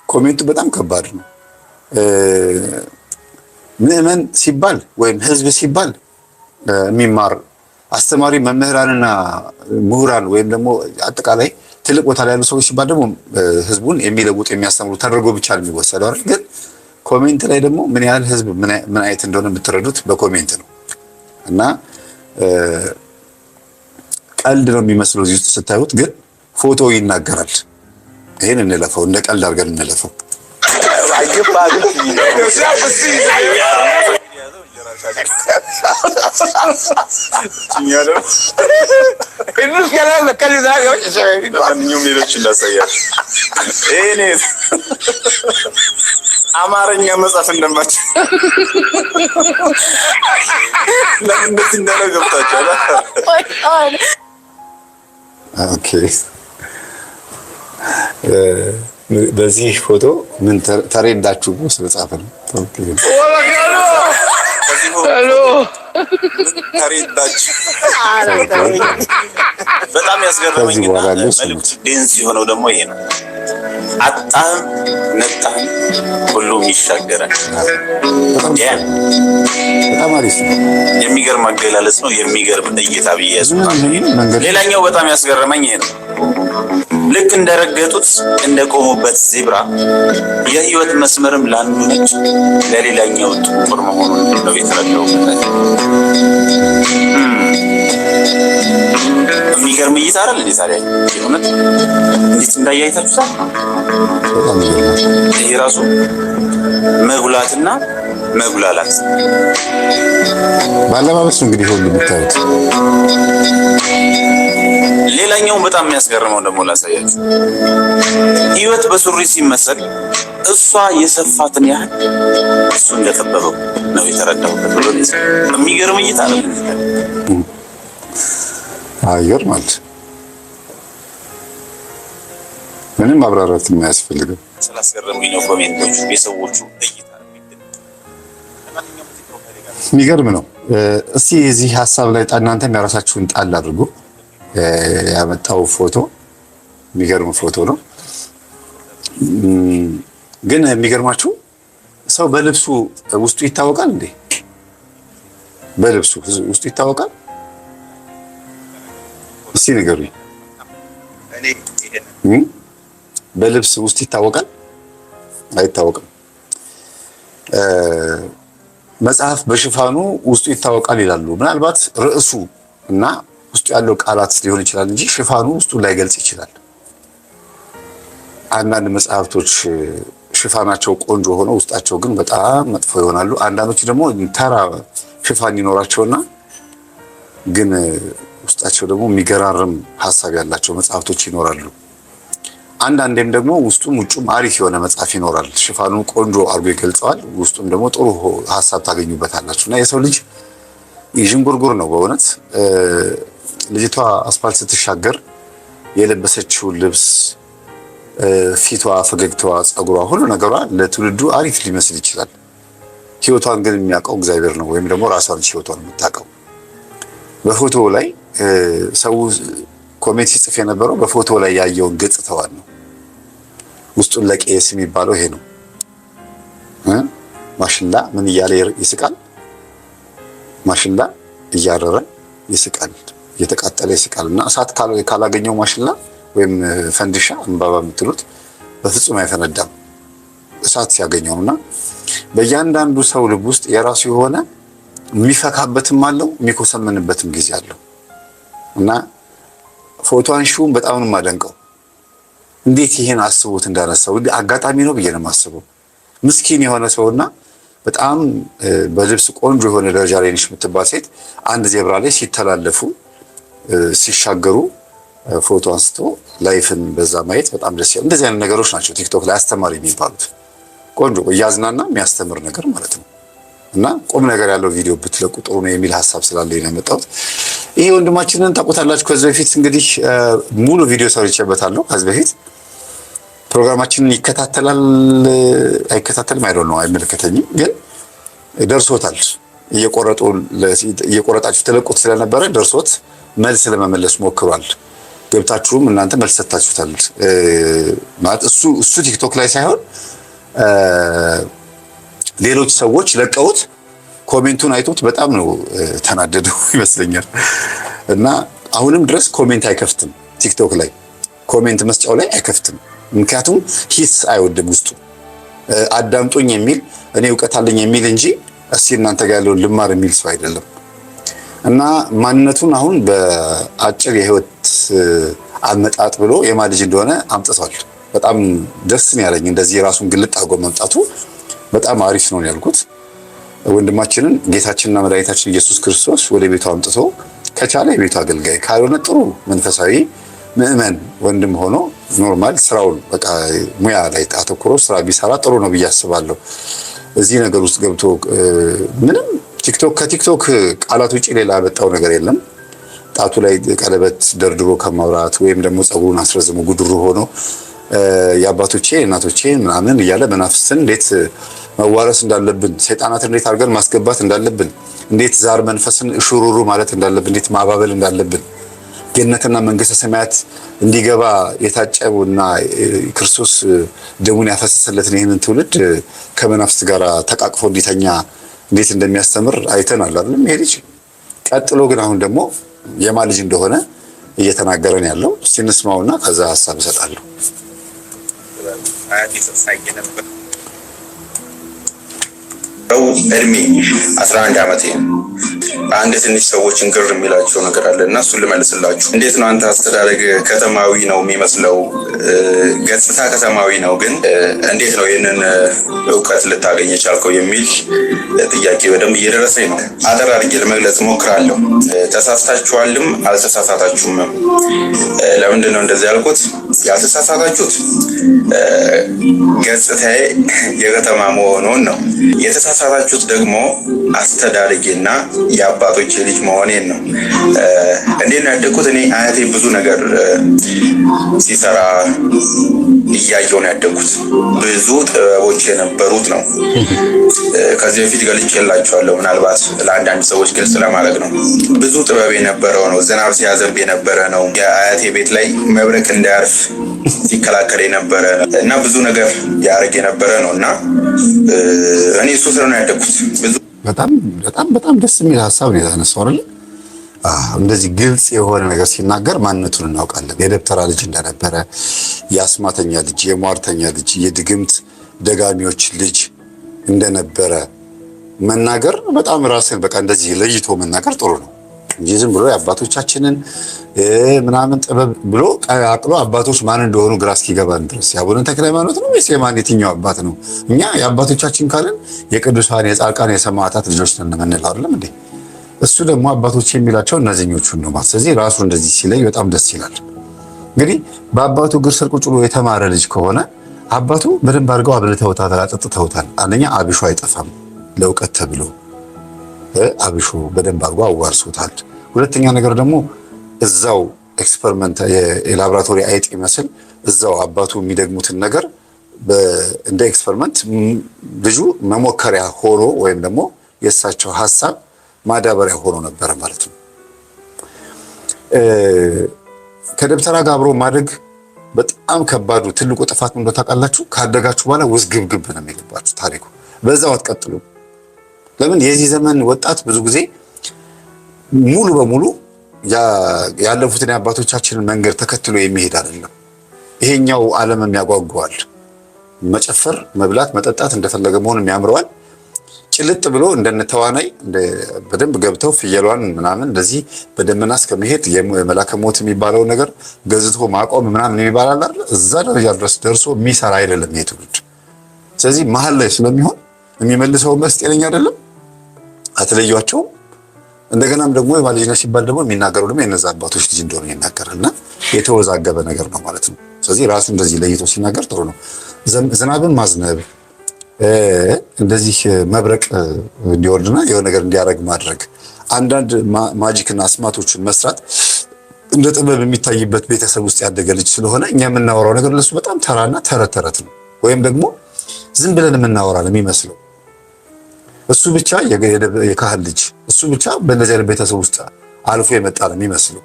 ኮሜንቱ በጣም ከባድ ነው። ምዕመን ሲባል ወይም ህዝብ ሲባል የሚማር አስተማሪ መምህራንና ምሁራን ወይም ደግሞ አጠቃላይ ትልቅ ቦታ ላይ ያሉ ሰዎች ሲባል ደግሞ ህዝቡን የሚለውጡ የሚያስተምሩ ተደርጎ ብቻ ነው የሚወሰደው አይደል? ግን ኮሜንት ላይ ደግሞ ምን ያህል ህዝብ ምን አይነት እንደሆነ የምትረዱት በኮሜንት ነው። እና ቀልድ ነው የሚመስለው እዚህ ውስጥ ስታዩት፣ ግን ፎቶ ይናገራል። ይሄን እንለፈው፣ እንደ ቀልድ አድርገን እንለፈው። አማርኛ መጻፍ እንደማች ለምን እንደዚህ እንዳለው ገብታችኋል? ኦኬ በዚህ ፎቶ ምን ተረዳችሁ? ስለጻፈ ነው። በጣም ያስገረመኝና መልዕክቱ ዴንስ የሆነው ደግሞ ይሄ ነው። አጣህም ነጣህም ሁሉም ይሻገራል። በጣም አሪፍ ነው። የሚገርም አገላለጽ ነው። የሚገርም እይታ ብዬ ያስባል። ሌላኛው በጣም ያስገረመኝ ይሄ ነው። ልክ እንደረገጡት እንደቆሙበት ዜብራ የህይወት መስመርም ለአንዱ ነጭ ለሌላኛው ጥቁር መሆኑን ነው የተረዳሁበት። የሚገርም እይታ አይደል? እንዴ ታዲያ የእውነት እንዴት እንዳያይታችሁታል? ይሄ ራሱ መጉላትና መጉላላት ባለባበሱ እንግዲህ ሁሉ የምታዩት። ሌላኛው በጣም የሚያስገርመው ደግሞ ላሳያችሁ። ህይወት በሱሪ ሲመሰል እሷ የሰፋትን ያህል እሱ እንደጠበበው ነው የተረዳሁበት ብሎ የሚገርም እይታ ነው። ይገርማል። ምንም ማብራራት የማያስፈልገው ስላስገረሙኝ ነው ኮሜንቶቹ፣ የሰዎቹ እይታ የሚገርም ነው። እስቲ እዚህ ሀሳብ ላይ እናንተም የራሳችሁን ጣል አድርጉ። ያመጣው ፎቶ የሚገርም ፎቶ ነው። ግን የሚገርማችሁ ሰው በልብሱ ውስጡ ይታወቃል እንዴ? በልብሱ ውስጡ ይታወቃል? እስቲ ንገሩኝ። በልብስ ውስጥ ይታወቃል? አይታወቅም። መጽሐፍ በሽፋኑ ውስጡ ይታወቃል ይላሉ። ምናልባት ርዕሱ እና ውስጡ ያለው ቃላት ሊሆን ይችላል እንጂ ሽፋኑ ውስጡን ላይገልጽ ይችላል። አንዳንድ መጽሐፍቶች ሽፋናቸው ቆንጆ ሆነው ውስጣቸው ግን በጣም መጥፎ ይሆናሉ። አንዳንዶች ደግሞ ተራ ሽፋን ይኖራቸውና ግን ውስጣቸው ደግሞ የሚገራርም ሀሳብ ያላቸው መጽሐፍቶች ይኖራሉ። አንዳንዴም ደግሞ ውስጡም ውጩም አሪፍ የሆነ መጽሐፍ ይኖራል። ሽፋኑ ቆንጆ አድርጎ ይገልጸዋል፣ ውስጡም ደግሞ ጥሩ ሀሳብ ታገኙበታላችሁ። እና የሰው ልጅ ዥንጉርጉር ነው በእውነት። ልጅቷ አስፋልት ስትሻገር የለበሰችው ልብስ፣ ፊቷ፣ ፈገግታዋ፣ ጸጉሯ፣ ሁሉ ነገሯ ለትውልዱ አሪፍ ሊመስል ይችላል። ህይወቷን ግን የሚያውቀው እግዚአብሔር ነው፣ ወይም ደግሞ ራሷን ህይወቷን የምታውቀው። በፎቶ ላይ ሰው ኮሜንት ሲጽፍ የነበረው በፎቶ ላይ ያየውን ገጽታዋን ነው። ውስጡን ለቄስ የሚባለው ይሄ ነው። ማሽላ ምን እያለ ይስቃል? ማሽላ እያረረ ይስቃል፣ እየተቃጠለ ይስቃል። እና እሳት ካላገኘው ማሽላ ወይም ፈንዲሻ እንባባ የምትሉት በፍጹም አይፈነዳም እሳት ሲያገኘው። እና በእያንዳንዱ ሰው ልብ ውስጥ የራሱ የሆነ የሚፈካበትም አለው የሚኮሰምንበትም ጊዜ አለው። እና ፎቶ አንሺውን በጣም ነው የማደንቀው። እንዴት ይሄን አስቦት እንዳነሳው አጋጣሚ ነው ብዬ ነው የማስበው። ምስኪን የሆነ ሰውና በጣም በልብስ ቆንጆ የሆነ ደረጃ ላይ ነሽ የምትባል ሴት አንድ ዜብራ ላይ ሲተላለፉ ሲሻገሩ ፎቶ አንስቶ ላይፍን በዛ ማየት በጣም ደስ ይላል። እንደዚህ አይነት ነገሮች ናቸው ቲክቶክ ላይ አስተማሪ የሚባሉት። ቆንጆ እያዝናና የሚያስተምር ነገር ማለት ነው። እና ቁም ነገር ያለው ቪዲዮ ብትለቁ ጥሩ ነው የሚል ሀሳብ ስላለኝ ነው የመጣሁት። ይሄ ወንድማችንን ታውቁታላችሁ። ከዚህ በፊት እንግዲህ ሙሉ ቪዲዮ ሰርቼበታለሁ። ከዚህ በፊት ፕሮግራማችንን ይከታተላል አይከታተልም አይደል ነው አይመለከተኝም፣ ግን ደርሶታል። እየቆረጣችሁ ተለቁት ስለነበረ ደርሶት መልስ ለመመለስ ሞክሯል። ገብታችሁም እናንተ መልስ ሰጣችሁታል ማለት እሱ ቲክቶክ ላይ ሳይሆን ሌሎች ሰዎች ለቀውት ኮሜንቱን አይቶት በጣም ነው ተናደደው ይመስለኛል። እና አሁንም ድረስ ኮሜንት አይከፍትም ቲክቶክ ላይ ኮሜንት መስጫው ላይ አይከፍትም። ምክንያቱም ሂስ አይወድም ውስጡ አዳምጡኝ የሚል እኔ እውቀት አለኝ የሚል እንጂ እስኪ እናንተ ጋር ያለውን ልማር የሚል ሰው አይደለም። እና ማንነቱን አሁን በአጭር የህይወት አመጣጥ ብሎ የማን ልጅ እንደሆነ አምጥቷል። በጣም ደስ ያለኝ እንደዚህ ራሱን ግልጥ አድርጎ መምጣቱ በጣም አሪፍ ነው ያልኩት። ወንድማችንን ጌታችንና መድኃኒታችን ኢየሱስ ክርስቶስ ወደ ቤቱ አምጥቶ ከቻለ የቤቱ አገልጋይ ካልሆነ ጥሩ መንፈሳዊ ምእመን ወንድም ሆኖ ኖርማል ስራውን በቃ ሙያ ላይ አተኩሮ ስራ ቢሰራ ጥሩ ነው ብዬ አስባለሁ። እዚህ ነገር ውስጥ ገብቶ ምንም ከቲክቶክ ቃላት ውጪ ሌላ ያመጣው ነገር የለም። ጣቱ ላይ ቀለበት ደርድሮ ከማውራት ወይም ደግሞ ጸጉሩን አስረዝሞ ጉድሩ ሆኖ የአባቶቼ እናቶቼ ምናምን እያለ መናፍስትን እንዴት መዋረስ እንዳለብን፣ ሰይጣናትን እንዴት አድርገን ማስገባት እንዳለብን፣ እንዴት ዛር መንፈስን ሹሩሩ ማለት እንዳለብን፣ እንዴት ማባበል እንዳለብን፣ ገነትና መንግስተ ሰማያት እንዲገባ የታጨቡና ክርስቶስ ደሙን ያፈሰሰለትን ይህንን ትውልድ ከመናፍስት ጋር ተቃቅፎ እንዲተኛ እንዴት እንደሚያስተምር አይተናል አይደል? ይሄ ልጅ ቀጥሎ ግን አሁን ደግሞ የማን ልጅ እንደሆነ እየተናገረን ያለው እስቲ እንስማውና ከዛ ሐሳብ እሰጣለሁ። እድሜ 11 ዓመቴ ነው። አንድ ትንሽ ሰዎችን ግር የሚላቸው ነገር አለ እና እሱን ልመልስላችሁ። እንዴት ነው አንተ አስተዳደግ ከተማዊ ነው የሚመስለው፣ ገጽታ ከተማዊ ነው፣ ግን እንዴት ነው ይህንን እውቀት ልታገኝ የቻልከው የሚል ጥያቄ በደንብ እየደረሰኝ ነው። አጠር አድርጌ ለመግለጽ እሞክራለሁ። ተሳስታችኋልም አልተሳሳታችሁም። ለምንድን ነው እንደዚህ ያልኩት? ያልተሳሳታችሁት ገጽታዬ የከተማ መሆኑን ነው። የተሳሳታችሁት ደግሞ አስተዳደጌና የአባቶቼ ልጅ መሆኔን ነው። እንዴት ነው ያደግኩት? እኔ አያቴ ብዙ ነገር ሲሰራ እያየሁ ነው ያደግኩት። ብዙ ጥበቦች የነበሩት ነው። ከዚህ በፊት ገልጬላችኋለሁ። ምናልባት ለአንዳንድ ሰዎች ግልጽ ለማድረግ ነው። ብዙ ጥበብ የነበረው ነው። ዝናብ ሲያዘንብ የነበረ ነው። የአያቴ ቤት ላይ መብረቅ እንዳያርፍ ሲከላከል የነበረ እና ብዙ ነገር ያደርግ የነበረ ነው እና እኔ እሱ ስር ነው ያደግኩት። በጣም ደስ የሚል ሀሳብ ነው ያነሳው አይደል? እንደዚህ ግልጽ የሆነ ነገር ሲናገር ማንነቱን እናውቃለን። የደብተራ ልጅ እንደነበረ፣ የአስማተኛ ልጅ፣ የሟርተኛ ልጅ፣ የድግምት ደጋሚዎች ልጅ እንደነበረ መናገር በጣም ራስን በቃ እንደዚህ ለይቶ መናገር ጥሩ ነው እንጂ ዝም ብሎ የአባቶቻችንን ምናምን ጥበብ ብሎ አቅሎ አባቶች ማን እንደሆኑ ግራ እስኪገባን ድረስ የአቡነ ተክለ ሃይማኖት ነው ወይስ የማን የትኛው አባት ነው? እኛ የአባቶቻችን ካልን የቅዱሳን የጻድቃን የሰማዕታት ልጆች ነን የምንለው አይደለም እንዴ? እሱ ደግሞ አባቶች የሚላቸው እነዚህኞቹን ነው ማለት። ስለዚህ ራሱ እንደዚህ ሲለይ በጣም ደስ ይላል። እንግዲህ በአባቱ እግር ስር ቁጭ ብሎ የተማረ ልጅ ከሆነ አባቱ በደንብ አድርገው አብልተውታል፣ አጠጥተውታል። አንደኛ አብሾ አይጠፋም ለእውቀት ተብሎ አብሾ በደንብ አድርገው አዋርሶታል። ሁለተኛ ነገር ደግሞ እዛው ኤክስፐሪመንት የላቦራቶሪ አይጥ ይመስል እዛው አባቱ የሚደግሙትን ነገር እንደ ኤክስፐሪመንት ልጁ መሞከሪያ ሆኖ ወይም ደግሞ የእሳቸው ሀሳብ ማዳበሪያ ሆኖ ነበረ ማለት ነው። ከደብተራ ጋር አብሮ ማደግ በጣም ከባዱ ትልቁ ጥፋት ምን እንደሆነ ታውቃላችሁ? ካደጋችሁ በኋላ ውዝግብግብ ነው የሚገባችሁ ታሪኩ። በዛው አትቀጥሉ። ለምን የዚህ ዘመን ወጣት ብዙ ጊዜ ሙሉ በሙሉ ያለፉትን የአባቶቻችንን መንገድ ተከትሎ የሚሄድ አይደለም። ይሄኛው ዓለም የሚያጓጓዋል። መጨፈር፣ መብላት፣ መጠጣት እንደፈለገ መሆን የሚያምረዋል። ጭልጥ ብሎ እንደነተዋናይ በደንብ ገብተው ፍየሏን ምናምን እንደዚህ በደመና እስከመሄድ የመላከ ሞት የሚባለው ነገር ገዝቶ ማቆም ምናምን የሚባል አይደል? እዛ ደረጃ ድረስ ደርሶ የሚሰራ አይደለም ይሄ ትውልድ። ስለዚህ መሀል ላይ ስለሚሆን የሚመልሰው መልስ ጤነኛ አይደለም። አትለዩዋቸውም። እንደገናም ደግሞ የማልጅነት ሲባል ደግሞ የሚናገረው ደግሞ የነዛ አባቶች ልጅ እንደሆነ ይናገራልና የተወዛገበ ነገር ነው ማለት ነው። ስለዚህ ራሱ እንደዚህ ለይቶ ሲናገር ጥሩ ነው። ዝናብን ማዝነብ፣ እንደዚህ መብረቅ እንዲወርድና የሆነ ነገር እንዲያደርግ ማድረግ፣ አንዳንድ ማጂክና አስማቶችን መስራት እንደ ጥበብ የሚታይበት ቤተሰብ ውስጥ ያደገ ልጅ ስለሆነ እኛ የምናወራው ነገር ለሱ በጣም ተራና ተረት ነው። ወይም ደግሞ ዝም ብለን የምናወራ ነው የሚመስለው። እሱ ብቻ የካህን ልጅ፣ እሱ ብቻ በእንደዚህ አይነት ቤተሰብ ውስጥ አልፎ የመጣ ነው የሚመስለው።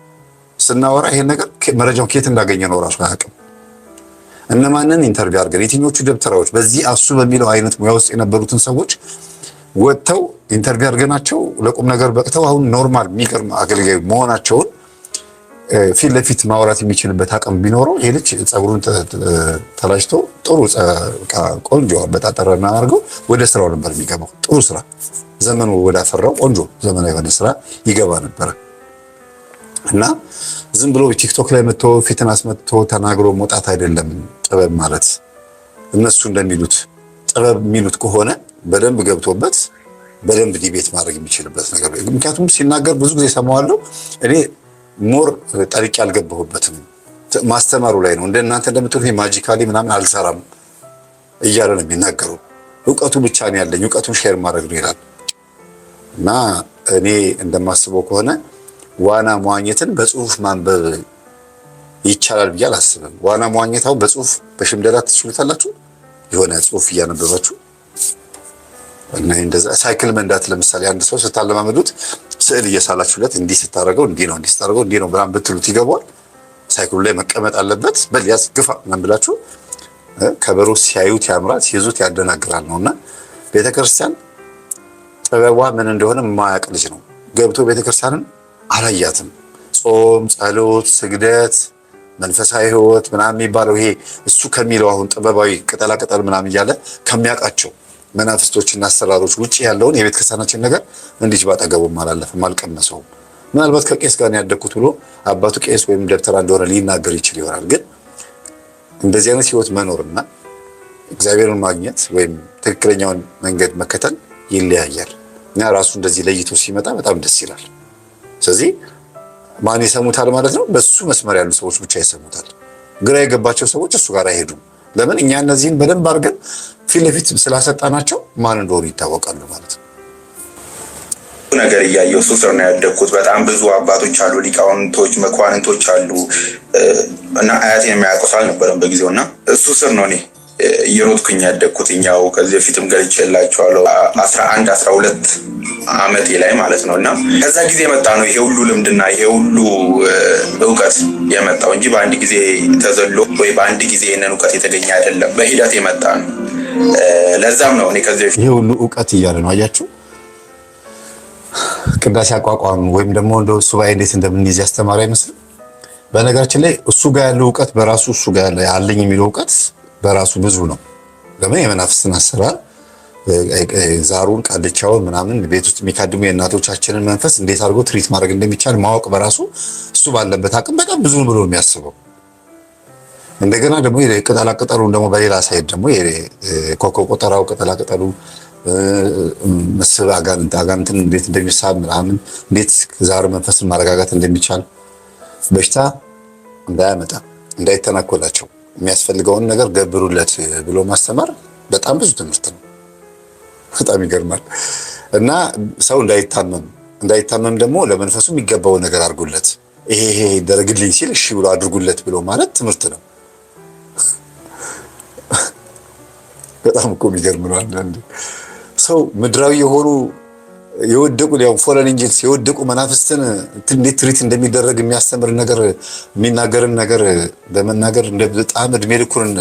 ስናወራ ይሄን ነገር መረጃው ከየት እንዳገኘ ነው ራሱ አያውቅም። እነማንን ኢንተርቪው አድርገን የትኞቹ ደብተራዎች በዚህ አሱ በሚለው አይነት ሙያ ውስጥ የነበሩትን ሰዎች ወጥተው ኢንተርቪው አድርገናቸው ለቁም ነገር በቅተው አሁን ኖርማል የሚገርም አገልጋይ መሆናቸውን ፊት ለፊት ማውራት የሚችልበት አቅም ቢኖረው ይሄ ልጅ ጸጉሩን ተላጭቶ ጥሩ ቆንጆ በጣጠረና አድርገው ወደ ስራው ነበር የሚገባው። ጥሩ ስራ ዘመኑ ወዳፈራው ቆንጆ ዘመናዊ የሆነ ስራ ይገባ ነበር እና ዝም ብሎ ቲክቶክ ላይ መጥቶ ፊትን አስመጥቶ ተናግሮ መውጣት አይደለም ጥበብ ማለት። እነሱ እንደሚሉት ጥበብ የሚሉት ከሆነ በደንብ ገብቶበት በደንብ ዲቤት ማድረግ የሚችልበት ነገር። ምክንያቱም ሲናገር ብዙ ጊዜ ሰማዋለሁ እኔ ሞር ጠልቄ አልገባሁበትም፣ ማስተማሩ ላይ ነው። እንደናንተ እንደምትሉት ማጂካሊ ምናምን አልሰራም እያለ ነው የሚናገረው። እውቀቱ ብቻ ነው ያለኝ፣ እውቀቱን ሼር ማድረግ ነው ይላል። እና እኔ እንደማስበው ከሆነ ዋና መዋኘትን በጽሁፍ ማንበብ ይቻላል ብዬ አላስብም። ዋና መዋኘታው በጽሁፍ በሽምደዳ ትችሉታላችሁ፣ የሆነ ጽሁፍ እያነበባችሁ እና እንደዛ። ሳይክል መንዳት ለምሳሌ አንድ ሰው ስታለማመዱት ስዕል እየሳላችሁለት እንዲህ ስታደርገው እንዲህ ነው፣ እንዲህ ስታደርገው እንዲህ ነው ብላን ብትሉት ይገባዋል። ሳይክሉ ላይ መቀመጥ አለበት። በል ያዝ ግፋ ምናምን ብላችሁ ከበሮ ሲያዩት ያምራል፣ ሲይዙት ያደናግራል ነውና ቤተክርስቲያን ጥበቧ ምን እንደሆነ የማያውቅ ልጅ ነው ገብቶ ቤተክርስቲያንን አላያትም። ጾም፣ ጸሎት፣ ስግደት፣ መንፈሳዊ ህይወት ምናምን የሚባለው ይሄ እሱ ከሚለው አሁን ጥበባዊ ቅጠላቅጠል ምናምን እያለ ከሚያውቃቸው መናፍስቶችና አሰራሮች ውጭ ያለውን የቤተ ክርስቲያናችን ነገር እንዲህ ባጠገቡም አላለፈም፣ አልቀመሰውም። ምናልባት ከቄስ ጋር ያደግኩት ብሎ አባቱ ቄስ ወይም ደብተራ እንደሆነ ሊናገር ይችል ይሆናል። ግን እንደዚህ አይነት ህይወት መኖርና እግዚአብሔርን ማግኘት ወይም ትክክለኛውን መንገድ መከተል ይለያያል እና ራሱ እንደዚህ ለይቶ ሲመጣ በጣም ደስ ይላል። ስለዚህ ማን ይሰሙታል ማለት ነው? በሱ መስመር ያሉ ሰዎች ብቻ ይሰሙታል። ግራ የገባቸው ሰዎች እሱ ጋር አይሄዱም። ለምን? እኛ እነዚህን በደንብ አድርገን ፊት ለፊት ስላሰጣናቸው ማን እንደሆኑ ይታወቃሉ ማለት ነው። ነገር እያየሁ እሱ ስር ነው ያደግኩት። በጣም ብዙ አባቶች አሉ፣ ሊቃውንቶች፣ መኳንንቶች አሉ እና አያቴን የሚያውቁት አልነበረም በጊዜው እና እሱ ስር ነው እኔ እየሮጥኩኝ ያደግኩት። እኛው ከዚህ በፊትም ገልጬላችኋለሁ 11 12 ዓመቴ ላይ ማለት ነው እና ከዛ ጊዜ የመጣ ነው ይሄ ሁሉ ልምድና ይሄ ሁሉ እውቀት የመጣው እንጂ በአንድ ጊዜ ተዘሎ ወይ በአንድ ጊዜ ይሄንን እውቀት የተገኘ አይደለም፣ በሂደት የመጣ ነው። ለዛም ነው እኔ ከዚህ በፊት ይሄ ሁሉ እውቀት እያለ ነው አያችሁ። ቅዳሴ አቋቋም ወይም ደግሞ እንደ ሱባኤ እንዴት እንደምንይዝ ያስተማረ አይመስልም። በነገራችን ላይ እሱ ጋር ያለው እውቀት በራሱ እሱ ጋር ያለኝ የሚለው እውቀት በራሱ ብዙ ነው። ለምን? የመናፍስትን አሰራር ዛሩን ቃልቻውን ምናምን ቤት ውስጥ የሚካድሙ የእናቶቻችንን መንፈስ እንዴት አድርጎ ትሪት ማድረግ እንደሚቻል ማወቅ በራሱ እሱ ባለበት አቅም በጣም ብዙ ብሎ የሚያስበው። እንደገና ደግሞ ቅጠላቅጠሉን ደግሞ በሌላ ሳይድ ደግሞ ኮከብ ቆጠራው ቅጠላቅጠሉ መስብ አጋንንትን እንዴት እንደሚሳብ ምናምን እንዴት ዛር መንፈስን ማረጋጋት እንደሚቻል በሽታ እንዳያመጣ እንዳይተናኮላቸው የሚያስፈልገውን ነገር ገብሩለት ብሎ ማስተማር በጣም ብዙ ትምህርት ነው። በጣም ይገርማል። እና ሰው እንዳይታመም ደግሞ ለመንፈሱ የሚገባው ነገር አድርጉለት፣ ይሄ ይደረግልኝ ሲል እሺ ብሎ አድርጉለት ብሎ ማለት ትምህርት ነው። በጣም እኮ የሚገርም ነው። አንዳንዴ ሰው ምድራዊ የሆኑ የወደቁ ያው ፎረን ኢንጂልስ የወደቁ መናፍስትን እንዴት ትሪት እንደሚደረግ የሚያስተምር ነገር የሚናገርን ነገር በመናገር እንደ በጣም እድሜ ልኩን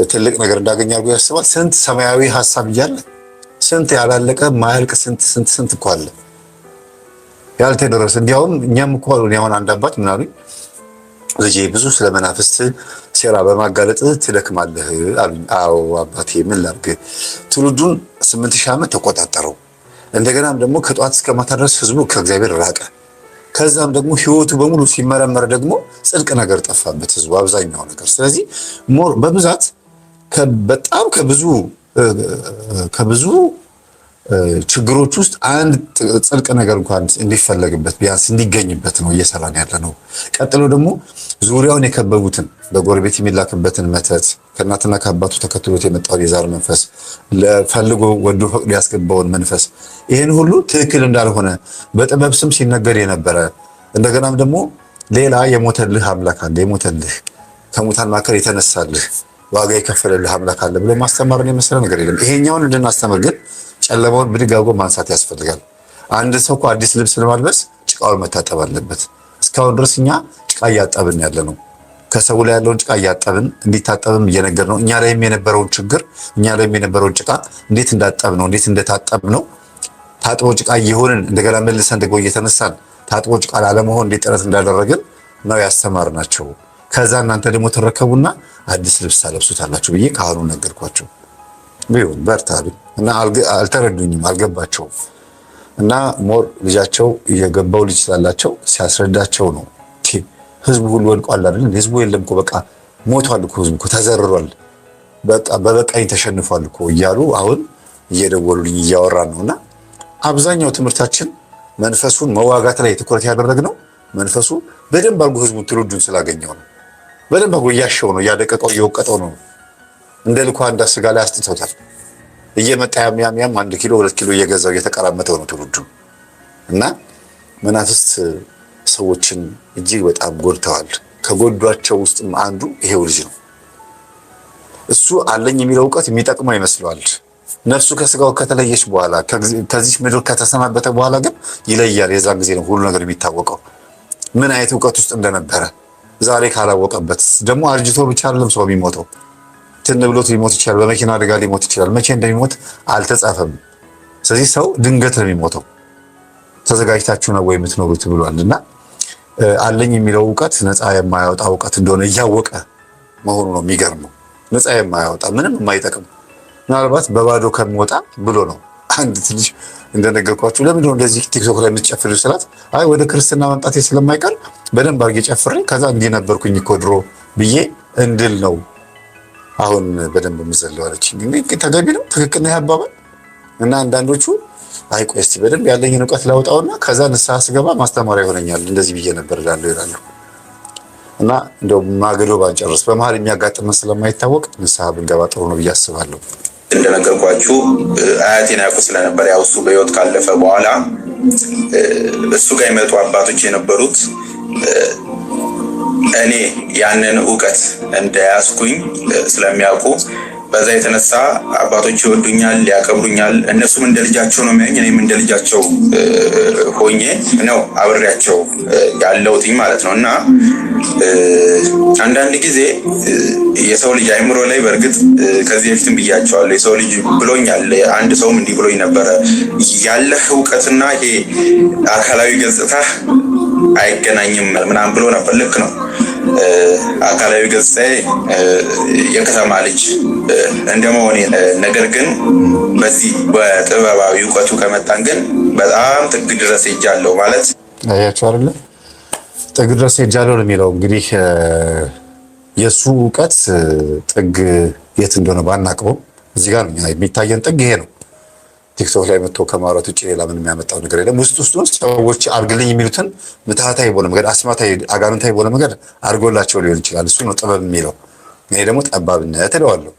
ትልቅ ነገር እንዳገኘ አድርጎ ያስባል። ስንት ሰማያዊ ሀሳብ እያለ ስንት ያላለቀ ማያልቅ ስንት እኮ አለ ያልተደረሰ። እንዲያውም እኛም እኮ አሁን አንድ አባት ምን አሉኝ፣ ልጄ ብዙ ስለ መናፍስት ሴራ በማጋለጥ ትደክማለህ አሉኝ። አዎ አባቴ ምን ላድርግ፣ ትውልዱን 8000 ዓመት ተቆጣጠረው። እንደገናም ደግሞ ከጧት እስከ ማታ ድረስ ህዝቡ ከእግዚአብሔር ራቀ። ከዛም ደግሞ ህይወቱ በሙሉ ሲመረመር ደግሞ ጽድቅ ነገር ጠፋበት ህዝቡ አብዛኛው ነገር። ስለዚህ ሞር በብዛት በጣም ከብዙ ችግሮች ውስጥ አንድ ጽድቅ ነገር እንኳን እንዲፈለግበት ቢያንስ እንዲገኝበት ነው እየሰራን ያለ ነው። ቀጥሎ ደግሞ ዙሪያውን የከበቡትን በጎረቤት የሚላክበትን መተት ከእናትና ከአባቱ ተከትሎት የመጣውን የዛር መንፈስ ለፈልጎ ወዶ ፈቅዶ ያስገባውን መንፈስ ይህን ሁሉ ትክክል እንዳልሆነ በጥበብ ስም ሲነገር የነበረ እንደገናም ደግሞ ሌላ የሞተልህ አምላክ አለ፣ የሞተልህ ከሙታን መካከል የተነሳልህ ዋጋ የከፈለልህ አምላክ አለ ብሎ ማስተማርን የመሰለ ነገር የለም። ይሄኛውን እንድናስተምር ግን ጨለማውን ብድግ አድርጎ ማንሳት ያስፈልጋል። አንድ ሰው እኮ አዲስ ልብስ ለማልበስ ጭቃውን መታጠብ አለበት። እስካሁን ድረስ እኛ ጭቃ እያጠብን ያለ ነው። ከሰው ላይ ያለውን ጭቃ እያጠብን እንዲታጠብም እየነገር ነው። እኛ ላይም የነበረውን ችግር እኛ ላይም የነበረውን ጭቃ እንዴት እንዳጠብ ነው እንዴት እንደታጠብ ነው ታጥቦ ጭቃ እየሆንን እንደገና መልሰን ደግሞ እየተነሳን ታጥቦ ጭቃ ላለመሆን እንዴት ጥረት እንዳደረግን ነው ያስተማርናቸው። ከዛ እናንተ ደግሞ ተረከቡና አዲስ ልብስ ታለብሱታላችሁ ብዬ ካህኑን ነገርኳቸው። ቢሆን በርታ እና አልተረዱኝም፣ አልገባቸውም። እና ሞር ልጃቸው የገባው ልጅ ስላላቸው ሲያስረዳቸው ነው ህዝቡ ሁሉ ወድቋል አይደል? ህዝቡ የለም እኮ በቃ ሞቷል እኮ ህዝቡ እኮ ተዘርሯል፣ በቃ በበቃኝ ተሸንፏል እኮ እያሉ አሁን እየደወሉልኝ እያወራን ነውና አብዛኛው ትምህርታችን መንፈሱን መዋጋት ላይ ትኩረት ያደረግነው መንፈሱ በደንብ አድርጎ ህዝቡን ትውልዱን ስላገኘው ነው። በደንብ አድርጎ እያሸው ነው፣ እያደቀቀው እየወቀጠው ነው። እንደ ልኳ አንዳ ስጋ ላይ አስጥቶታል። እየመጣ ያም 1 ኪሎ 2 ኪሎ እየገዛው እየተቀራመተው ነው ትውልዱ። እና መናፍስት ሰዎችን እጅግ በጣም ጎድተዋል። ከጎዷቸው ውስጥም አንዱ ይሄው ልጅ ነው። እሱ አለኝ የሚለው እውቀት የሚጠቅመው ይመስለዋል። ነፍሱ ከስጋው ከተለየች በኋላ ከዚህ ምድር ከተሰናበተ በኋላ ግን ይለያል። የዛን ጊዜ ነው ሁሉ ነገር የሚታወቀው ምን አይነት እውቀት ውስጥ እንደነበረ። ዛሬ ካላወቀበት ደግሞ አርጅቶ ብቻ አይደለም ሰው የሚሞተው፣ ትን ብሎት ሊሞት ይችላል። በመኪና አደጋ ሊሞት ይችላል። መቼ እንደሚሞት አልተጻፈም። ስለዚህ ሰው ድንገት ነው የሚሞተው። ተዘጋጅታችሁ ነው ወይ የምትኖሩት ብሏል። እና አለኝ የሚለው እውቀት ነፃ የማያወጣ እውቀት እንደሆነ እያወቀ መሆኑ ነው የሚገርመው። ነፃ የማያወጣ ምንም የማይጠቅም ምናልባት በባዶ ከሚወጣ ብሎ ነው። አንድ ትንሽ እንደነገርኳችሁ ለምንድነው እንደዚህ ቲክቶክ ላይ የምትጨፍሪው ስላት፣ አይ ወደ ክርስትና መምጣቴ ስለማይቀር በደንብ አድርጌ ጨፍሬ ከዛ እንዲህ ነበርኩኝ እኮ ድሮ ብዬ እንድል ነው አሁን በደንብ የምዘለው አለች። እንግዲህ ተገቢ ነው፣ ትክክል ነው ያባባል። እና አንዳንዶቹ አይ ቆይ እስቲ በደንብ ያለኝን እውቀት ላውጣውና ከዛ ንስሐ ስገባ ማስተማሪያ ይሆነኛል እንደዚህ ብዬ ነበር እላለሁ ይላሉ። እና እንደው ማገዶ ባንጨርስ በመሀል የሚያጋጥመን ስለማይታወቅ ንስሐ ብንገባ ጥሩ ነው ብዬ አስባለሁ። እንደነገርኳችሁ አያቴን ያውቁ ስለነበር ያው እሱ በህይወት ካለፈ በኋላ እሱ ጋር የመጡ አባቶች የነበሩት እኔ ያንን እውቀት እንደያዝኩኝ ስለሚያውቁ በዛ የተነሳ አባቶች ይወዱኛል፣ ያከብሩኛል። እነሱም እንደ ልጃቸው ነው የሚያዩኝ፣ እኔም እንደ ልጃቸው ሆኜ ነው አብሬያቸው ያለሁትኝ ማለት ነው። እና አንዳንድ ጊዜ የሰው ልጅ አይምሮ ላይ በእርግጥ ከዚህ በፊትም ብያቸዋለሁ፣ የሰው ልጅ ብሎኛል። አንድ ሰውም እንዲህ ብሎኝ ነበረ፣ ያለህ እውቀትና ይሄ አካላዊ ገጽታ አይገናኝም ምናምን ብሎ ነበር። ልክ ነው። አካላዊ ገጽታዬ የከተማ ልጅ እንደመሆኔ፣ ነገር ግን በዚህ በጥበባዊ እውቀቱ ከመጣን ግን በጣም ጥግ ድረስ ሄጃለሁ ማለት አያችሁ አይደለ? ጥግ ድረስ ሄጃለሁ ነው የሚለው። እንግዲህ የሱ እውቀት ጥግ የት እንደሆነ ባናውቀውም እዚህ ጋር ነው የሚታየን ጥግ ይሄ ነው። ቲክቶክ ላይ መጥቶ ከማውራት ውጭ ሌላ ምን የሚያመጣው ነገር የለም። ውስጡን ሰዎች አርግልኝ የሚሉትን ምትሃታዊ በሆነ መንገድ አስማታዊ አጋንንታዊ በሆነ መንገድ አርጎላቸው ሊሆን ይችላል። እሱ ነው ጥበብ የሚለው። እኔ ደግሞ ጠባብነት እለዋለሁ።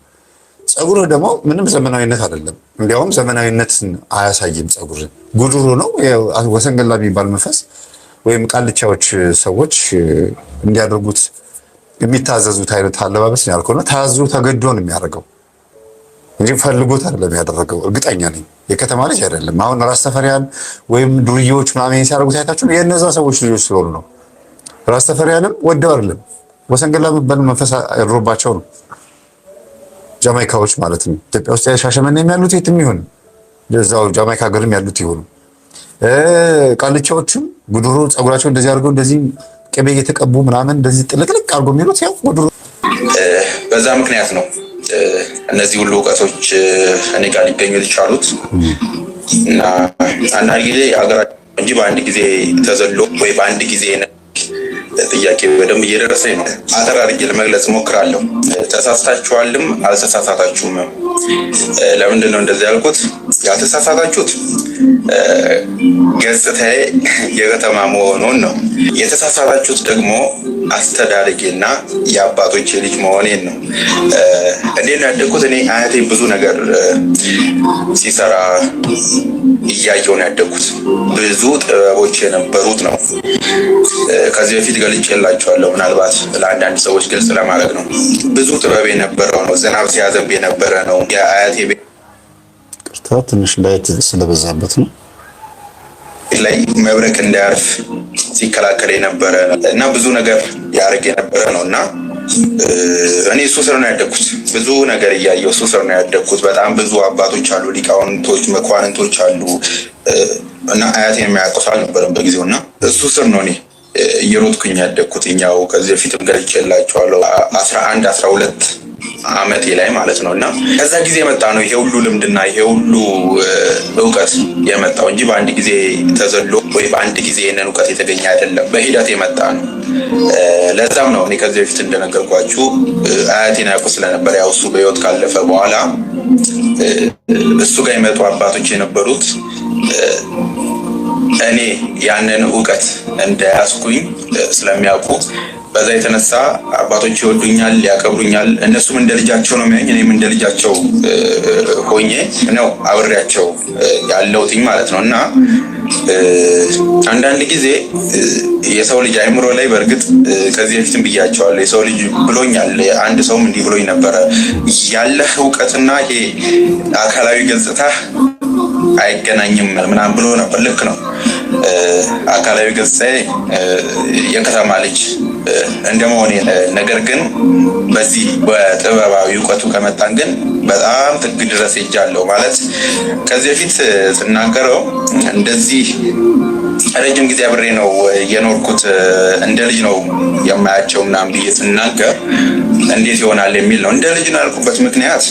ጸጉርህ ደግሞ ምንም ዘመናዊነት አይደለም፣ እንዲያውም ዘመናዊነትን አያሳይም። ጸጉርህ ጉድሩ ነው። ወሰንገላ የሚባል መንፈስ ወይም ቃልቻዎች ሰዎች እንዲያደርጉት የሚታዘዙት አይነት አለባበስ ነው ያልከው። ታዞ ተገዶ ነው የሚያደርገው እንጂ ፈልጎት አይደለም ያደረገው። እርግጠኛ ነኝ የከተማ ልጅ አይደለም። አሁን ራስ ተፈሪያን ወይም ዱርዬዎች ምናምን ሲያደርጉት አይታችሁ የእነዛ ሰዎች ልጆች ስለሆኑ ነው። ራስ ተፈሪያንም ወደው አይደለም ወሰንገላ የሚባል መንፈስ ያድሮባቸው ነው። ጃማይካዎች ማለት ነው። ኢትዮጵያ ውስጥ ሻሸመኔም ያሉት የትም ይሁን እዛው ጃማይካ ሀገርም ያሉት ይሁን ቃልቻዎችም ጉድሮ ጸጉራቸው እንደዚህ አድርገው እንደዚህ ቅቤ እየተቀቡ ምናምን እንደዚህ ጥልቅልቅ አድርገው የሚሉት ያው ጉድሮ። በዛ ምክንያት ነው እነዚህ ሁሉ እውቀቶች እኔ ጋር ሊገኙ የቻሉት እና አንዳንድ ጊዜ ሀገራችን እንጂ በአንድ ጊዜ ተዘሎ ወይ በአንድ ጊዜ ጥያቄ በደንብ እየደረሰኝ ነው። አጠር አድርጌ ለመግለጽ ሞክራለሁ። ተሳስታችኋልም አልተሳሳታችሁም። ለምንድን ነው እንደዚህ ያልኩት? ያልተሳሳታችሁት ገጽታዬ የከተማ መሆኑን ነው። የተሳሳታችሁት ደግሞ አስተዳደጌና የአባቶቼ ልጅ መሆኔን ነው። እንዴት ነው ያደግኩት? እኔ አያቴ ብዙ ነገር ሲሰራ እያየሁ ነው ያደግኩት። ብዙ ጥበቦች የነበሩት ነው። ከዚህ በፊት ገልጬላችኋለሁ። ምናልባት ለአንዳንድ ሰዎች ግልጽ ለማድረግ ነው። ብዙ ጥበብ የነበረው ነው። ዝናብ ሲያዘንብ የነበረ ነው። የአያቴ ቤት ትንሽ ላይት ስለበዛበት ነው ላይ መብረቅ እንዳያርፍ ሲከላከል የነበረ እና ብዙ ነገር ያደርግ የነበረ ነው እና እኔ እሱ ስር ነው ያደግኩት። ብዙ ነገር እያየሁ እሱ ስር ነው ያደግኩት። በጣም ብዙ አባቶች አሉ፣ ሊቃውንቶች፣ መኳንንቶች አሉ እና አያቴን የሚያውቀው ሰው አልነበረም በጊዜው እና እሱ ስር ነው እኔ እየሮጥኩኝ ያደግኩት። እኛው ከዚህ በፊትም ገልጬላችኋለሁ 11 12 ዓመቴ ላይ ማለት ነው እና ከዛ ጊዜ የመጣ ነው ይሄ ሁሉ ልምድና ይሄ ሁሉ እውቀት የመጣው እንጂ በአንድ ጊዜ ተዘሎ ወይ በአንድ ጊዜ ይሄንን እውቀት የተገኘ አይደለም። በሂደት የመጣ ነው። ለዛም ነው እኔ ከዚህ በፊት እንደነገርኳችሁ አያቴን ያውቁ ስለነበር ያው እሱ በህይወት ካለፈ በኋላ እሱ ጋር የመጡ አባቶች የነበሩት እኔ ያንን እውቀት እንደያዝኩኝ ስለሚያውቁ በዛ የተነሳ አባቶች ይወዱኛል፣ ያከብሩኛል። እነሱም እንደ ልጃቸው ነው የሚያዩኝ፣ እኔም እንደ ልጃቸው ሆኜ ነው አብሬያቸው ያለሁትኝ ማለት ነው እና አንዳንድ ጊዜ የሰው ልጅ አይምሮ ላይ በእርግጥ ከዚህ በፊትም ብያቸዋለሁ፣ የሰው ልጅ ብሎኛል። አንድ ሰውም እንዲህ ብሎኝ ነበረ፣ ያለህ እውቀትና ይሄ አካላዊ ገጽታ አይገናኝም ምናምን ብሎ ነበር። ልክ ነው። አካላዊ ገጽታዬ የከተማ ልጅ እንደመሆኔ፣ ነገር ግን በዚህ በጥበባዊ እውቀቱ ከመጣን ግን በጣም ጥግ ድረስ ሄጃለሁ ማለት ከዚህ በፊት ስናገረው እንደዚህ ረጅም ጊዜ አብሬ ነው የኖርኩት፣ እንደ ልጅ ነው የማያቸው ምናምን ብዬ ስናገር እንዴት ይሆናል የሚል ነው። እንደ ልጅ ነው ያልኩበት ምክንያት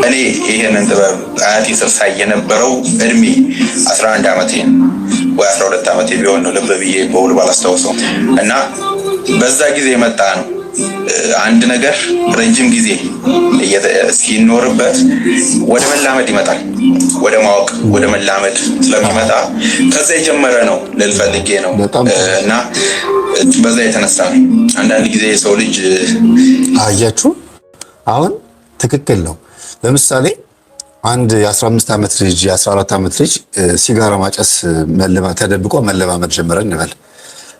እኔ ይሄንን ጥበብ አያቴ ስር ሳይ የነበረው እድሜ 11 ዓመቴ ወይ 12 ዓመቴ ቢሆን ነው፣ ልብ ብዬ በውል ባላስታውሰው እና በዛ ጊዜ የመጣ ነው። አንድ ነገር ረጅም ጊዜ ሲኖርበት ወደ መላመድ ይመጣል፣ ወደ ማወቅ ወደ መላመድ ስለሚመጣ ከዛ የጀመረ ነው ልል ፈልጌ ነው እና በዛ የተነሳ ነው አንዳንድ ጊዜ የሰው ልጅ አያችሁ። አሁን ትክክል ነው። ለምሳሌ አንድ የ15 ዓመት ልጅ የ14 ዓመት ልጅ ሲጋራ ማጨስ ተደብቆ መለማመድ ጀመረ እንበል።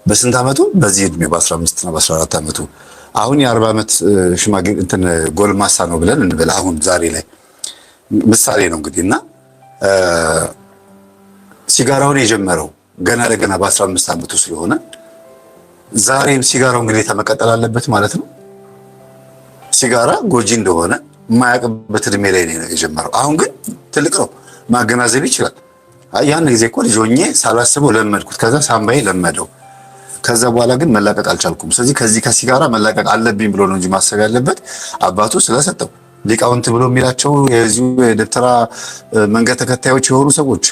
በስንት ዓመቱ? በዚህ እድሜ በ15 እና በ14 ዓመቱ። አሁን የ40 ዓመት ሽማግሌ እንትን ጎልማሳ ነው ብለን እንበል። አሁን ዛሬ ላይ ምሳሌ ነው እንግዲህ እና ሲጋራውን የጀመረው ገና ለገና በ15 ዓመቱ ስለሆነ ዛሬም ሲጋራው እንግዲህ ተመቀጠል አለበት ማለት ነው። ሲጋራ ጎጂ እንደሆነ የማያውቅበት እድሜ ላይ ነው የጀመረው። አሁን ግን ትልቅ ነው፣ ማገናዘብ ይችላል። ያን ጊዜ እኮ ልጅ ሆኜ ሳላስበው ለመድኩት፣ ከዛ ሳምባዬ ለመደው። ከዛ በኋላ ግን መላቀቅ አልቻልኩም። ስለዚህ ከዚህ ከሲጋራ መላቀቅ አለብኝ ብሎ ነው እንጂ ማሰብ ያለበት አባቱ ስለሰጠው ሊቃውንት ብሎ የሚላቸው የዚሁ የደብተራ መንገድ ተከታዮች የሆኑ ሰዎች፣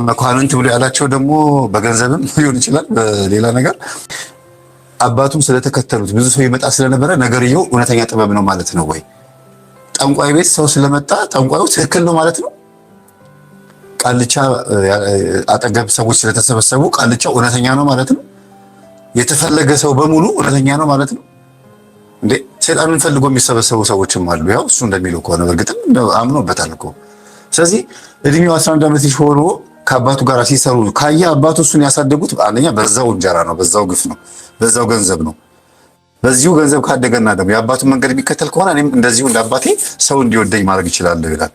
መኳንንት ብሎ ያላቸው ደግሞ በገንዘብም ሊሆን ይችላል በሌላ ነገር አባቱም ስለተከተሉት ብዙ ሰው ይመጣ ስለነበረ ነገርየው እውነተኛ ጥበብ ነው ማለት ነው ወይ? ጠንቋይ ቤት ሰው ስለመጣ ጠንቋዩ ትክክል ነው ማለት ነው? ቃልቻ አጠገብ ሰዎች ስለተሰበሰቡ ቃልቻው እውነተኛ ነው ማለት ነው? የተፈለገ ሰው በሙሉ እውነተኛ ነው ማለት ነው እንዴ? ሰይጣንን ፈልጎ የሚሰበሰቡ ሰዎችም አሉ። ያው እሱ እንደሚለው ከሆነ በእርግጥም አምኖበታል እኮ። ስለዚህ እድሜው 11 ዓመት ሆኖ ከአባቱ ጋር ሲሰሩ ካየ አባቱ እሱን ያሳደጉት አንደኛ በዛው እንጀራ ነው፣ በዛው ግፍ ነው፣ በዛው ገንዘብ ነው። በዚሁ ገንዘብ ካደገና ደግሞ የአባቱን መንገድ የሚከተል ከሆነ እኔም እንደዚሁ እንደ አባቴ ሰው እንዲወደኝ ማድረግ ይችላለሁ ይላል።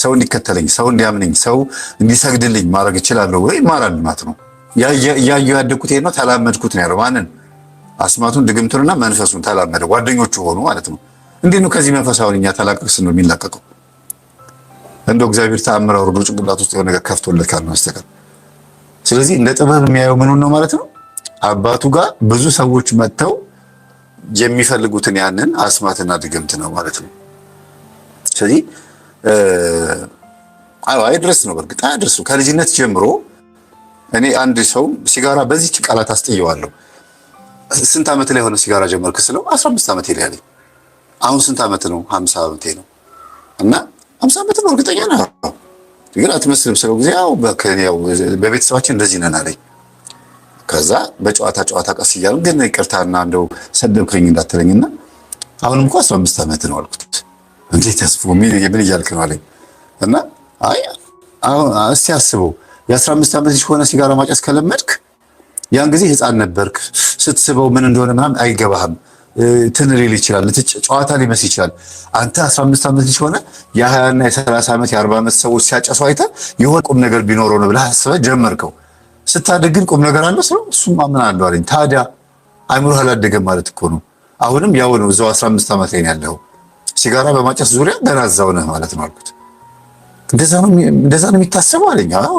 ሰው እንዲከተለኝ፣ ሰው እንዲያምነኝ፣ ሰው እንዲሰግድልኝ ማድረግ እችላለሁ ወይ? ይማራል ማለት ነው። ያየው ያደግኩት ነው፣ ተላመድኩት ነው ያለው። ማንን? አስማቱን ድግምቱንና መንፈሱን ተላመደ። ጓደኞቹ ሆኑ ማለት ነው። እንዴት ነው ከዚህ መንፈስ አሁን እኛ ተላቀቅስ ነው የሚላቀቀው? እንደው እግዚአብሔር ተአምር አውርዶ ጭንቅላት ውስጥ የሆነ ነገር ከፍቶለት ካልሆነ በስተቀር። ስለዚህ እንደ ጥበብ የሚያየው ምኑን ነው ማለት ነው? አባቱ ጋር ብዙ ሰዎች መጥተው የሚፈልጉትን ያንን አስማትና ድግምት ነው ማለት ነው። ስለዚህ አይድረስ ነው፣ በእርግጥ አይድረስ ነው። ከልጅነት ጀምሮ እኔ አንድ ሰው ሲጋራ በዚህች ቃላት አስጥየዋለሁ። ስንት ዓመት ላይ ሆነ ሲጋራ ጀመርክ ስለው 15 ዓመቴ ላይ አለኝ። አሁን ስንት ዓመት ነው? 50 ዓመቴ ነው። እና 50 ዓመት ነው እርግጠኛ ነው ግን አትመስልም ስለው ጊዜ ያው በቤተሰባችን እንደዚህ ነን አለኝ። ከዛ በጨዋታ ቀስ እያሉ ግን ይቅርታና እንደው ሰደብከኝ እንዳትለኝና አሁንም እንኳን 15 ዓመት ነው አልኩት። እንዴት ተስፎ ምን እያልክ ነው አለኝ። እና አይ አሁን እስቲ አስበው የ15 ዓመት ልጅ ሆነ ሲጋራ ማጨስ ከለመድክ ያን ጊዜ ህፃን ነበርክ። ስትስበው ምን እንደሆነ ምናምን አይገባህም። ትንሪል ይችላል፣ ጨዋታ ሊመስል ይችላል። አንተ 15 ዓመት ልጅ ሆነ የ20 እና የ30 ዓመት የ40 ዓመት ሰዎች ሲያጨሱ አይተህ የሆነ ቁም ነገር ቢኖረው ነው ብለህ አስበህ ጀመርከው። ስታድግ ግን ቁም ነገር አለው ስለው እሱም ምን አለው አለኝ። ታዲያ አይምሮህ አላደገም ማለት እኮ ነው። አሁንም ያው ነው፣ እዛው 15 ዓመት ላይ ያለው ሲጋራ በማጨስ ዙሪያ ገና እዛው ነህ ማለት ነው አልኩት። እንደዛ ነው የሚታሰበው አለኝ። አዎ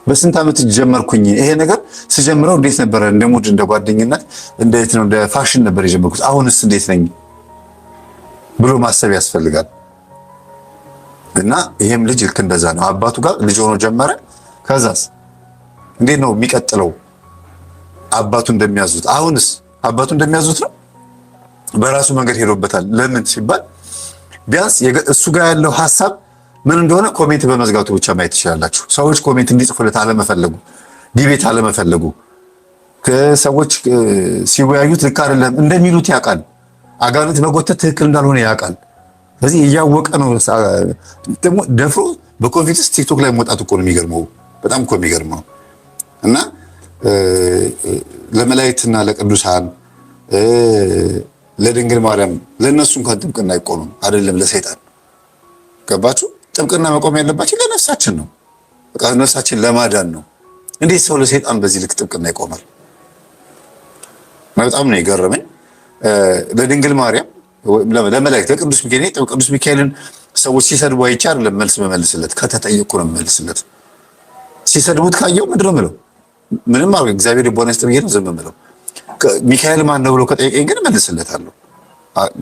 በስንት ዓመት ጀመርኩኝ ይሄ ነገር። ስጀምረው እንዴት ነበረ? እንደ ሙድ እንደ ጓደኝነት እንዴት ነው እንደ ፋሽን ነበር የጀመርኩት። አሁንስ እንዴት ነኝ ብሎ ማሰብ ያስፈልጋል። እና ይሄም ልጅ ልክ እንደዛ ነው። አባቱ ጋር ልጅ ሆኖ ጀመረ። ከዛስ እንዴት ነው የሚቀጥለው? አባቱ እንደሚያዙት አሁንስ አባቱ እንደሚያዙት ነው። በራሱ መንገድ ሄዶበታል። ለምን ሲባል ቢያንስ እሱ ጋር ያለው ሐሳብ ምን እንደሆነ ኮሜንት በመዝጋቱ ብቻ ማየት ትችላላችሁ። ሰዎች ኮሜንት እንዲጽፉለት አለመፈለጉ፣ ዲቤት አለመፈለጉ፣ ከሰዎች ሲወያዩት ልክ አይደለም እንደሚሉት ያውቃል። አጋንንት መጎተት ትክክል እንዳልሆነ ያውቃል። ስለዚህ እያወቀ ነው ደግሞ ደፍሮ በኮንፊደንስ ቲክቶክ ላይ መውጣት እኮ ነው የሚገርመው። በጣም እኮ የሚገርመው እና ለመላእክትና ለቅዱሳን ለድንግል ማርያም ለነሱ እንኳን ጥብቅና አይቆምም አይደለም ለሰይጣን። ገባችሁ? ጥብቅና መቆም ያለባችን ለነፍሳችን ነው። በቃ ነፍሳችን ለማዳን ነው። እንዴት ሰው ለሰይጣን በዚህ ልክ ጥብቅና ይቆማል? በጣም ነው የገረመኝ። ለድንግል ማርያም ለመላእክት ለቅዱስ ሚካኤል ቅዱስ ሚካኤልን ሰዎች ሲሰድቡ አይቼ አይደለም መልስ መመልስለት፣ ከተጠየቁ ነው መመልስለት። ሲሰድቡት ካየው ምንድን ነው የምለው? ምንም አድርገህ እግዚአብሔር ልቦና ይስጥ ብዬ ነው ዝም የምለው። ሚካኤል ማን ነው ብሎ ከጠየቀኝ ግን መልስለታለሁ።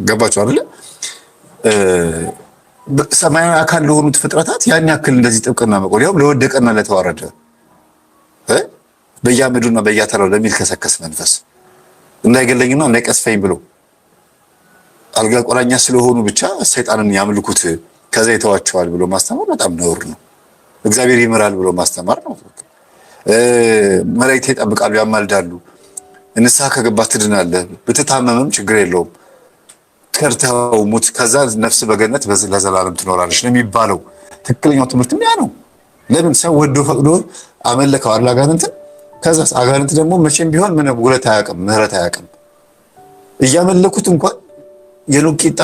ገባችሁ አይደለ? ሰማያዊ አካል ለሆኑት ፍጥረታት ያን ያክል እንደዚህ ጥብቅና መቆም ያው ለወደቀና ለተዋረደ በየአመዱና በየተራው ለሚልከሰከስ መንፈስ እንዳይገለኝና እንዳይቀስፈኝ ብሎ አልጋ ቆራኛ ስለሆኑ ብቻ ሰይጣንን ያምልኩት ከዛ ይተዋቸዋል ብሎ ማስተማር በጣም ነውር ነው። እግዚአብሔር ይምራል ብሎ ማስተማር ነው። መላእክት ይጠብቃሉ፣ ያማልዳሉ። ንስሐ ከገባህ ትድናለህ፣ ብትታመምም ችግር የለውም፣ ከርተው ሙት፣ ከዛ ነፍስ በገነት ለዘላለም ትኖራለች ነው የሚባለው። ትክክለኛው ትምህርት ያ ነው። ለምን ሰው ወዶ ፈቅዶ አመለከው አይደል አጋንንትን። ከዛስ አጋንንት ደግሞ መቼም ቢሆን ምን ውለታ አያውቅም፣ ምህረት አያውቅም። እያመለኩት እንኳን የኑቂጣ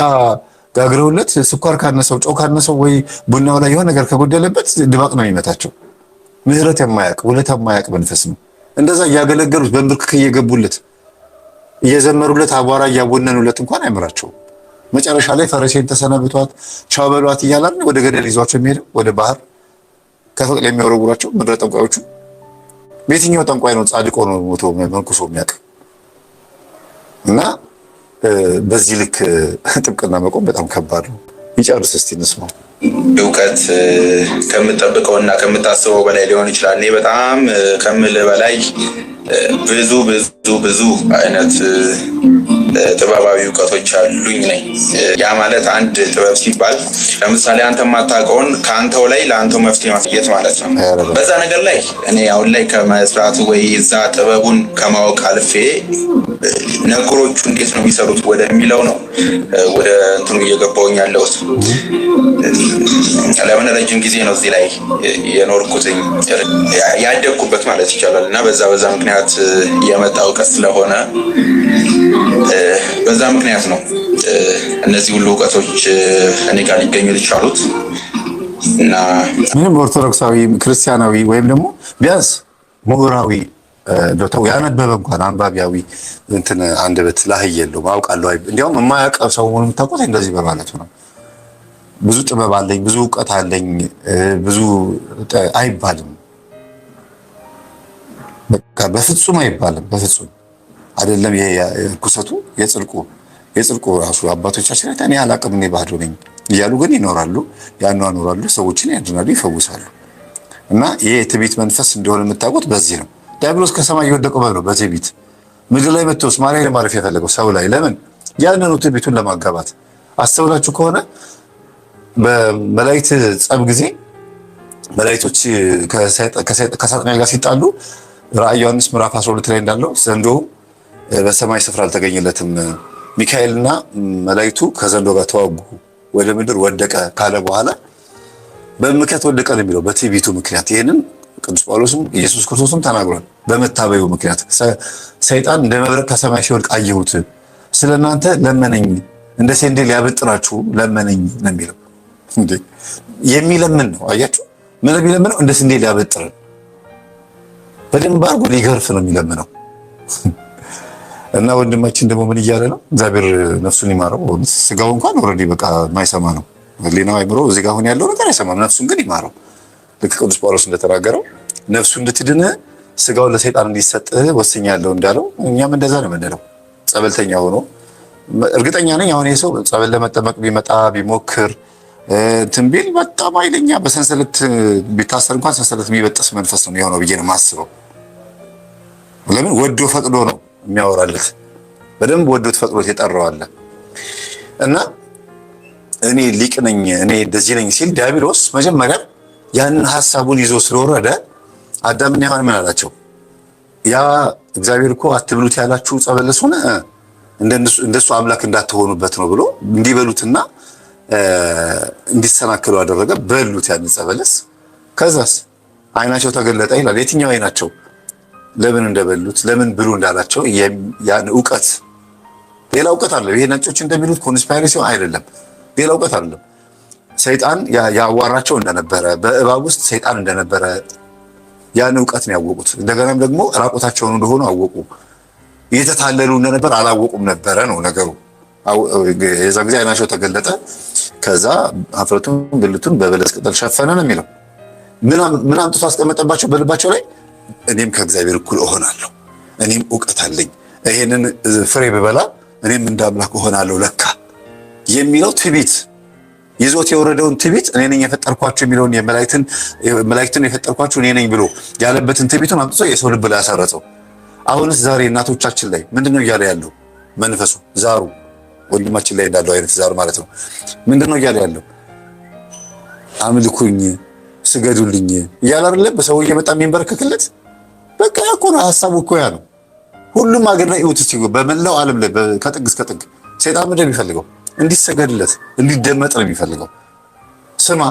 ጋግረውለት ስኳር ካነሰው ጨው ካነሰው ወይ ቡናው ላይ የሆነ ነገር ከጎደለበት ድባቅ ነው የሚመታቸው። ምህረት የማያውቅ ውለታ የማያውቅ መንፈስ ነው። እንደዛ እያገለገሉት በእንብርክክ እየገቡለት እየዘመሩለት አቧራ እያቦነኑለት እንኳን አይምራቸውም። መጨረሻ ላይ ፈረሴን ተሰናብቷት ቻው በሏት እያላን ወደ ገደል ይዟቸው የሚሄደው ወደ ባህር ከፍቅ ላይ የሚወረውራቸው ምድረ ጠንቋዮቹ። በየትኛው ጠንቋይ ነው ጻድቅ ሆኖ ሞቶ መንኩሶ የሚያውቅ? እና በዚህ ልክ ጥብቅና መቆም በጣም ከባድ ነው። ይጨርስ እስቲ እንስማው። እውቀት ከምጠብቀውና ከምታስበው በላይ ሊሆን ይችላል። እኔ በጣም ከምልህ በላይ ብዙ አይነት ጥበባዊ እውቀቶች አሉኝ ነኝ። ያ ማለት አንድ ጥበብ ሲባል ለምሳሌ አንተ የማታውቀውን ከአንተው ላይ ለአንተው መፍትሄ ማስየት ማለት ነው። በዛ ነገር ላይ እኔ አሁን ላይ ከመስራቱ ወይ እዛ ጥበቡን ከማወቅ አልፌ ነገሮቹ እንዴት ነው የሚሰሩት ወደሚለው ነው ወደ እንትኑ እየገባሁኝ ያለሁት። ለምን ረጅም ጊዜ ነው እዚህ ላይ የኖርኩትኝ ያደግኩበት ማለት ይቻላል። እና በዛ ምክንያት የመጣ እውቀት ስለሆነ በዛ ምክንያት ነው እነዚህ ሁሉ እውቀቶች እኔ ጋር ሊገኙ የቻሉት። እና ምንም ኦርቶዶክሳዊ ክርስቲያናዊ ወይም ደግሞ ቢያንስ ምሁራዊ ዶክተር ያነበበ እንኳን አንባቢያዊ እንትን አንደበት ላይ የለውም። አውቃለሁ እንዲያውም የማያውቀው ሰው ሆኖ የምታውቁት እንደዚህ በማለቱ ነው። ብዙ ጥበብ አለኝ፣ ብዙ እውቀት አለኝ፣ ብዙ አይባልም። በቃ በፍጹም አይባልም። በፍጹም አይደለም። ይሄ ኩሰቱ የጽድቁ ራሱ አባቶቻችን እኔ አላቅም እኔ ባዶ ነኝ እያሉ ግን ይኖራሉ፣ ያኗኑራሉ፣ ሰዎችን ያድናሉ፣ ይፈውሳሉ። እና ይሄ የትዕቢት መንፈስ እንደሆነ የምታውቁት በዚህ ነው። ዲያብሎስ ከሰማይ የወደቀው ነው በትዕቢት ምድር ላይ መጥቶስ ማርያም ላይ ማረፍ የፈለገው ሰው ላይ ለምን? ያንኑ ትዕቢቱን ለማጋባት አስተውላችሁ ከሆነ በመላእክት ጸብ ጊዜ መላእክቶች ከሳጥናኤል ጋር ሲጣሉ ራዕየ ዮሐንስ ምዕራፍ 12 ላይ እንዳለው ዘንዶ በሰማይ ስፍራ አልተገኘለትም፣ ሚካኤልና መላእክቱ ከዘንዶ ጋር ተዋጉ፣ ወደ ምድር ወደቀ ካለ በኋላ በምክንያት ወደቀ ነው የሚለው፣ በትዕቢቱ ምክንያት። ይህንን ቅዱስ ጳውሎስም ኢየሱስ ክርስቶስም ተናግሯል። በመታበዩ ምክንያት ሰይጣን እንደ መብረቅ ከሰማይ ሲወድቅ አየሁት፣ ስለናንተ ለመነኝ፣ እንደ ስንዴ ሊያበጥራችሁ ለመነኝ ነው የሚለው። የሚለምን ነው። አያችሁ፣ ምን የሚለምነው? እንደ ስንዴ ሊያበጥረን በደንብ አድርጎ ሊገርፍ ነው የሚለምነው። እና ወንድማችን ደግሞ ምን እያለ ነው? እግዚአብሔር ነፍሱን ይማረው። ስጋው እንኳን ኦልሬዲ በቃ የማይሰማ ነው። ህሊናው አይምሮ እዚህ ጋር አሁን ያለው ነገር አይሰማም። ነፍሱን ግን ይማረው። ልክ ቅዱስ ጳውሎስ እንደተናገረው ነፍሱ እንድትድን ስጋውን ለሰይጣን እንዲሰጥ ወስኛለሁ እንዳለው እኛም እንደዛ ነው የምንለው። ጸበልተኛ ሆኖ እርግጠኛ ነኝ አሁን ይሄ ሰው ጸበል ለመጠመቅ ቢመጣ ቢሞክር እንትን ቢል በጣም ኃይለኛ በሰንሰለት ቢታሰር እንኳን ሰንሰለት የሚበጥስ መንፈስ ነው የሆነው ብዬ ነው የማስበው። ለምን? ወዶ ፈቅዶ ነው የሚያወራለት። በደንብ ወዶት ፈቅዶት የጠራዋለ እና እኔ ሊቅ ነኝ እኔ እንደዚህ ነኝ ሲል ዲያብሎስ መጀመሪያ ያንን ሐሳቡን ይዞ ስለወረደ አዳምና ሔዋን ምን አላቸው? ያ እግዚአብሔር እኮ አትብሉት ያላችሁ ዕፀ በለስ ሆነ እንደሱ አምላክ እንዳትሆኑበት ነው ብሎ እንዲበሉትና እንዲሰናከሉ አደረገ። በሉት ያን ዕፀ በለስ። ከዛስ አይናቸው ተገለጠ ይላል። የትኛው አይናቸው? ለምን እንደበሉት ለምን ብሉ እንዳላቸው ያን ዕውቀት። ሌላ ዕውቀት አለ። ይሄ ነጮች እንደሚሉት ኮንስፓይሬሲ አይደለም። ሌላ ዕውቀት አይደለም። ሰይጣን ያዋራቸው እንደነበረ በእባብ ውስጥ ሰይጣን እንደነበረ ያን ዕውቀት ነው ያወቁት። እንደገናም ደግሞ ራቆታቸውን እንደሆኑ አወቁ። እየተታለሉ እንደነበር አላወቁም ነበረ ነው ነገሩ። የዛ ጊዜ አይናቸው ተገለጠ። ከዛ ኀፍረቱን ብልቱን በበለስ ቅጠል ሸፈነ ነው የሚለው። ምን አምጥቶ አስቀመጠባቸው በልባቸው ላይ? እኔም ከእግዚአብሔር እኩል እሆናለሁ፣ እኔም ዕውቀት አለኝ፣ ይሄንን ፍሬ ብበላ እኔም እንደ አምላክ እሆናለሁ ለካ የሚለው ትዕቢት ይዞት የወረደውን ትዕቢት እኔ ነኝ የፈጠርኳችሁ የሚለውን መላእክትን የፈጠርኳችሁ እኔ ነኝ ብሎ ያለበትን ትዕቢቱን አምጥቶ የሰው ልብ ላይ ያሳረጸው። አሁንስ ዛሬ እናቶቻችን ላይ ምንድነው እያለ ያለው? መንፈሱ ዛሩ ወንድማችን ላይ እንዳለው አይነት ዛሩ ማለት ነው። ምንድነው እያለ ያለው? አምልኩኝ፣ ስገዱልኝ እያለ አይደለ በሰው እየመጣ የሚንበረከክለት። በቃ እኮ ነው ሐሳቡ እኮ ያ ነው። ሁሉም ሀገር ላይ ይውት ሲጎ በመላው ዓለም ላይ ከጥግ እስከ ጥግ ሰይጣን ምንድነው የሚፈልገው? እንዲሰገድለት እንዲደመጥ ነው የሚፈልገው። ስማ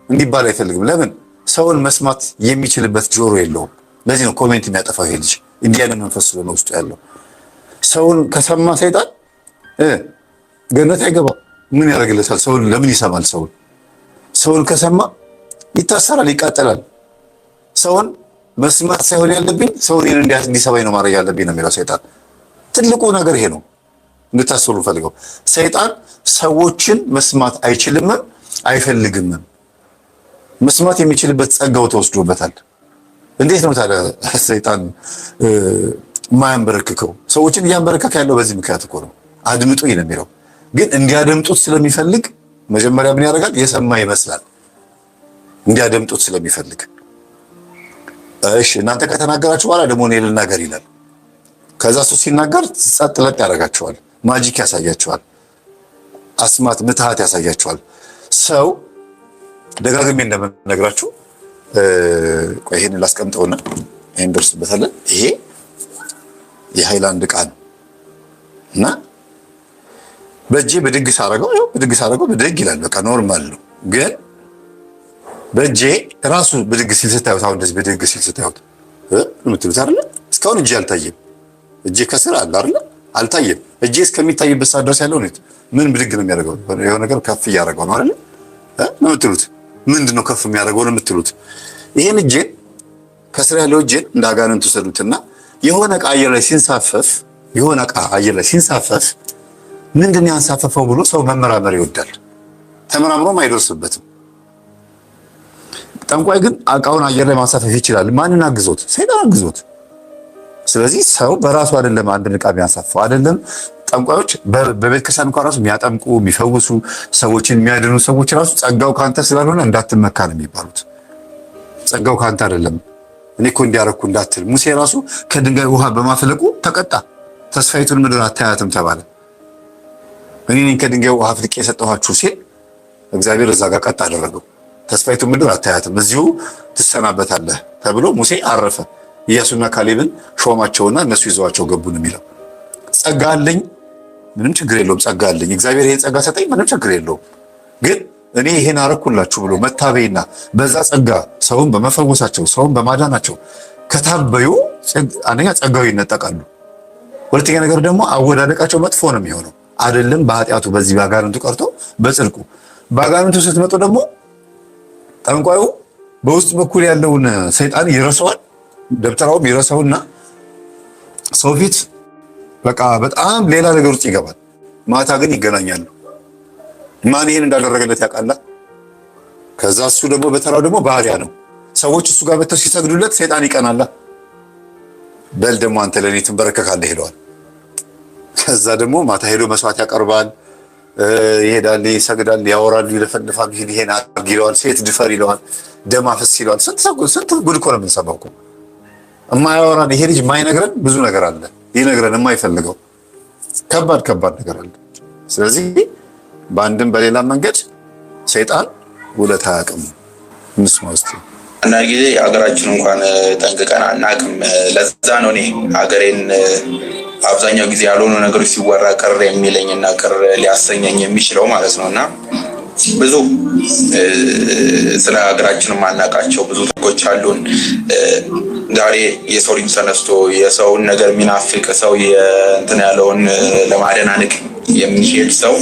እንዲባል አይፈልግም። ለምን? ሰውን መስማት የሚችልበት ጆሮ የለውም። ለዚህ ነው ኮሜንት የሚያጠፋው ይሄ ልጅ። እንዲህ አይነት መንፈስ ስለሆነ ውስጡ ያለው ሰውን ከሰማ ሰይጣን ገነት አይገባ። ምን ያደርግለታል? ሰውን ለምን ይሰማል? ሰውን ከሰማ ይታሰራል፣ ይቃጠላል። ሰውን መስማት ሳይሆን ያለብኝ ሰውን እንዲሰማኝ ነው ማድረግ ያለብኝ ነው የሚለው ሰይጣን። ትልቁ ነገር ይሄ ነው እንድታስሩ ፈልገው። ሰይጣን ሰዎችን መስማት አይችልምም አይፈልግምም። መስማት የሚችልበት ጸጋው ተወስዶበታል። እንዴት ነው ታዲያ ሰይጣን የማያንበረክከው? ሰዎችን እያንበረከከ ያለው በዚህ ምክንያት እኮ ነው። አድምጡኝ ነው የሚለው። ግን እንዲያደምጡት ስለሚፈልግ መጀመሪያ ምን ያደርጋል? የሰማ ይመስላል። እንዲያደምጡት ስለሚፈልግ እሺ እናንተ ከተናገራችሁ በኋላ ደግሞ እኔ ልናገር ይላል። ከዛ እሱ ሲናገር ጸጥ ለጥ ያደርጋቸዋል። ማጂክ ያሳያቸዋል። አስማት ምትሃት ያሳያቸዋል። ሰው ደጋግሜ እንደምነግራችሁ ቆይ ይሄን ላስቀምጠውና ይሄን ደርስበታለን። ይሄ የሃይላንድ ዕቃ ነው እና በእጄ ብድግስ አደረገው ብድግ ይላል። በቃ ኖርማል ነው። ግን በእጄ ራሱ ብድግ ሲል ስታዩት፣ አሁን እንደዚህ ብድግ ሲል ስታዩት የምትሉት አይደለ? እስካሁን እጄ አልታየም። እጄ ከስር አለ አይደለ? አልታየም። እጄ እስከሚታይበት ሰዓት ድረስ ያለው ምን ብድግ ነው የሚያደርገው? የሆነ ነገር ከፍ እያደረገው ነው አይደለ? ነው የምትሉት። ምንድነው ከፍ የሚያደርገው ነው የምትሉት? ይሄን እጄን ከስራ ያለው እጄን እንደ አጋንንት ወሰዱትና የሆነ ዕቃ አየር ላይ ሲንሳፈፍ ምንድነው ያንሳፈፈው ብሎ ሰው መመራመር ይወዳል። ተመራምሮም አይደርስበትም። ጠንቋይ ግን ዕቃውን አየር ላይ ማንሳፈፍ ይችላል። ማንን አግዞት? ሰይጣን አግዞት። ስለዚህ ሰው በራሱ አይደለም አንድ ዕቃ የሚያንሳፈው አይደለም። ጠንቋዮች በቤተ ክርስቲያን እንኳን ራሱ የሚያጠምቁ የሚፈውሱ ሰዎችን የሚያድኑ ሰዎች ራሱ ጸጋው ካንተ ስላልሆነ እንዳትመካ ነው የሚባሉት። ጸጋው ካንተ አይደለም እኔ እኮ እንዲያረኩ እንዳትል። ሙሴ ራሱ ከድንጋይ ውሃ በማፍለቁ ተቀጣ። ተስፋይቱን ምድር አታያትም ተባለ። እኔ ነኝ ከድንጋይ ውሃ አፍልቄ የሰጠኋችሁ ሲል እግዚአብሔር እዛ ጋር ቀጥ አደረገው። ተስፋይቱን ምድር አታያትም እዚሁ ትሰናበታለህ ተብሎ ሙሴ አረፈ። ኢያሱና ካሌብን ሾማቸውና እነሱ ይዘዋቸው ገቡ ነው የሚለው። ጸጋ አለኝ ምንም ችግር የለውም። ጸጋ አለኝ እግዚአብሔር ይሄን ጸጋ ሰጠኝ ምንም ችግር የለውም። ግን እኔ ይሄን አረኩላችሁ ብሎ መታበይና በዛ ጸጋ ሰውን በመፈወሳቸው ሰውን በማዳናቸው ከታበዩ አንደኛ ጸጋው ይነጠቃሉ። ሁለተኛ ነገር ደግሞ አወዳደቃቸው መጥፎ ነው የሚሆነው። አይደለም በኃጢአቱ በዚህ በአጋንንቱ ቀርቶ በጽድቁ። በአጋንንቱ ስትመጡ ደግሞ ጠንቋዩ በውስጥ በኩል ያለውን ሰይጣን ይረሳዋል። ደብተራውም ይረሳውና ሰው ፊት በቃ በጣም ሌላ ነገር ውስጥ ይገባል። ማታ ግን ይገናኛሉ። ማን ይሄን እንዳደረገለት ያውቃል። ከዛ እሱ ደግሞ በተራው ደግሞ ባህሪያ ነው። ሰዎች እሱ ጋር በተው ሲሰግዱለት ሰይጣን ይቀናል። በል ደግሞ አንተ ለኔ ትንበረከካለህ ይለዋል። ከዛ ደግሞ ማታ ሄዶ መስዋዕት ያቀርባል፣ ይሄዳል፣ ይሰግዳል፣ ያወራሉ፣ ይለፈልፋሉ። ይሄን አድርግ ይለዋል፣ ሴት ድፈር ይለዋል፣ ደም አፍስ ይለዋል። ስንት ጉድ እኮ ነው የምንሰማው እኮ። የማያወራን ይሄ ልጅ የማይነግረን ብዙ ነገር አለ። ይነግረን የማይፈልገው ከባድ ነገር አለ። ስለዚህ በአንድም በሌላ መንገድ ሰይጣን ውለታ አያውቅም። እንስማ እስቲ። አንዳንድ ጊዜ ሀገራችን እንኳን ጠንቅቀን አናውቅም። ለዛ ነው እኔ ሀገሬን አብዛኛው ጊዜ ያልሆኑ ነገሮች ሲወራ ቅር የሚለኝና ቅር ሊያሰኘኝ የሚችለው ማለት ነው። እና ብዙ ስለ ሀገራችን የማናውቃቸው ብዙ ጥቆች አሉን። ዛሬ የሰው ልጅ ተነስቶ የሰውን ነገር የሚናፍቅ ሰው እንትን ያለውን ለማደናነቅ የሚሄድ ሰው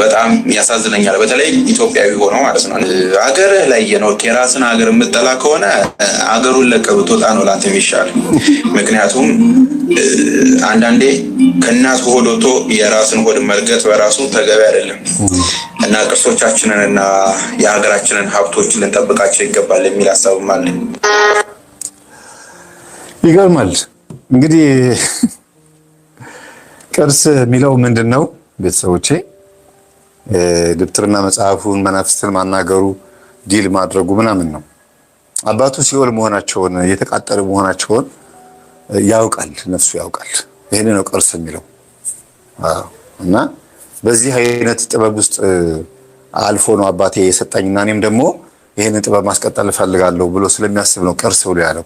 በጣም ያሳዝነኛል። በተለይ ኢትዮጵያዊ ሆኖ ማለት ነው። ሀገርህ ላይ የኖርክ የራስን ሀገር የምጠላ ከሆነ ሀገሩን ለቀህ ብትወጣ ነው ላንተ የሚሻል። ምክንያቱም አንዳንዴ ከእናት ሆድ ወጥቶ የራስን ሆድ መልገጥ በራሱ ተገቢ አይደለም እና ቅርሶቻችንን እና የሀገራችንን ሀብቶች ልንጠብቃቸው ይገባል የሚል ሀሳብም አለ። ይገርማል እንግዲህ ቅርስ የሚለው ምንድን ነው? ቤተሰቦቼ ድብትርና መጽሐፉን መናፍስትን ማናገሩ ዲል ማድረጉ ምናምን ነው። አባቱ ሲኦል መሆናቸውን የተቃጠሉ መሆናቸውን ያውቃል፣ ነፍሱ ያውቃል። ይሄን ነው ቅርስ የሚለው። እና በዚህ አይነት ጥበብ ውስጥ አልፎ ነው አባቴ የሰጠኝና እኔም ደግሞ ይሄንን ጥበብ ማስቀጠል እፈልጋለሁ ብሎ ስለሚያስብ ነው ቅርስ ብሎ ያለው።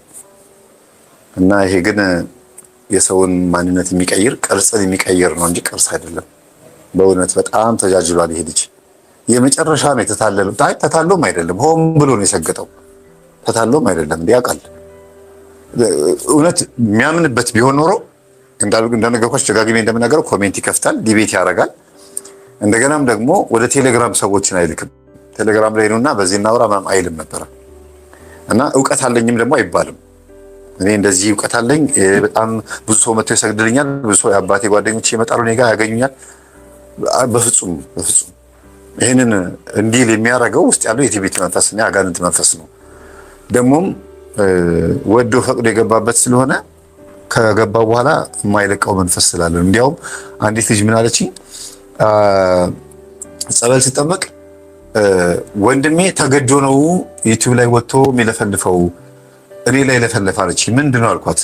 እና ይሄ ግን የሰውን ማንነት የሚቀይር ቅርጽን የሚቀይር ነው እንጂ ቅርስ አይደለም። በእውነት በጣም ተጃጅሏል ይሄ ልጅ። የመጨረሻ ነው የተታለለው። ተታሎም አይደለም ሆን ብሎ ነው የሰገጠው። ተታሎም አይደለም ያውቃል። እውነት የሚያምንበት ቢሆን ኖሮ እንደነገርኳችሁ ደጋግሜ እንደምናገረው ኮሜንት ይከፍታል፣ ዲቤት ያደርጋል። እንደገናም ደግሞ ወደ ቴሌግራም ሰዎችን አይልክም። ቴሌግራም ላይ ነውና በዚህ እናውራ ምናምን አይልም ነበረ። እና እውቀት አለኝም ደግሞ አይባልም። እኔ እንደዚህ እውቀት አለኝ በጣም ብዙ ሰው መጥቶ ይሰግድልኛል፣ ብዙ ሰው የአባቴ ጓደኞች ይመጣሉ እኔ ጋር ያገኙኛል። በፍጹም ይህንን እንዲል የሚያደርገው ውስጥ ያለው የትዕቢት መንፈስና የአጋንንት መንፈስ ነው። ደግሞም ወዶ ፈቅዶ የገባበት ስለሆነ ከገባው በኋላ የማይለቀው መንፈስ ስላለ ነው። እንዲያውም አንዲት ልጅ ምን አለችኝ? ጸበል ሲጠመቅ ወንድሜ ተገዶ ነው ዩቲዩብ ላይ ወጥቶ የሚለፈልፈው እኔ ላይ ለፈለፈ አለች። ምንድን ነው አልኳት።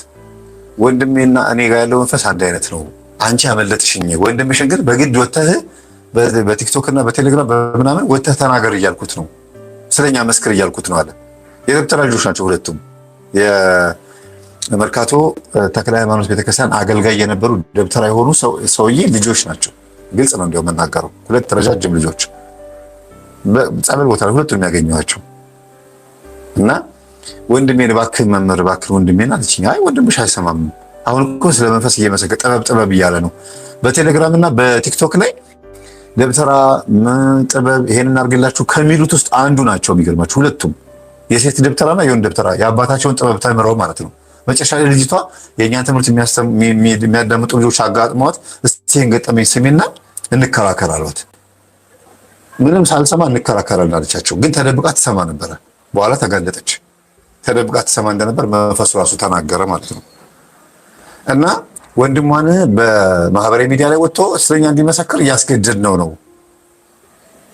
ወንድሜና እኔ ጋር ያለው መንፈስ አንድ አይነት ነው። አንቺ አመለጥሽኝ። ወንድምሽን ግን በግድ ወተህ በቲክቶክ እና በቴሌግራም በምናምን ወተህ ተናገር እያልኩት ነው፣ ስለኛ መስክር እያልኩት ነው አለ። የደብተራ ልጆች ናቸው ሁለቱም። የመርካቶ ተክለ ሃይማኖት ቤተክርስቲያን አገልጋይ የነበሩ ደብተራ የሆኑ ሰውዬ ልጆች ናቸው። ግልጽ ነው እንዲያው መናገረው። ሁለት ረጃጅም ልጆች ጸበል ቦታ ላይ ሁለቱም የሚያገኘዋቸው እና ወንድሜን እባክህ መምህር እባክህ ወንድሜን አለችኝ። አይ ወንድምሽ አይሰማም። አሁን እኮ ስለ መንፈስ እየመሰከረ ጥበብ እያለ ነው። በቴሌግራም እና በቲክቶክ ላይ ደብተራ ጥበብ ይሄንን አድርግላችሁ ከሚሉት ውስጥ አንዱ ናቸው። የሚገርማችሁ ሁለቱም የሴት ደብተራና የወንድ ደብተራ የአባታቸውን ጥበብ ተምረው ማለት ነው። መጨረሻ ላይ ልጅቷ የእኛን ትምህርት የሚያዳምጡ ልጆች አጋጥመዋት እስቲ ይሄን ገጠመኝ ስሜና እንከራከር አሏት። ምንም ሳልሰማ እንከራከራለን አለቻቸው። ግን ተደብቃ ትሰማ ነበረ። በኋላ ተጋለጠች። ተደብቃ ትሰማ እንደነበር መንፈሱ ራሱ ተናገረ ማለት ነው። እና ወንድሟን በማህበራዊ ሚዲያ ላይ ወጥቶ ስለኛ እንዲመሰክር እያስገደድ ነው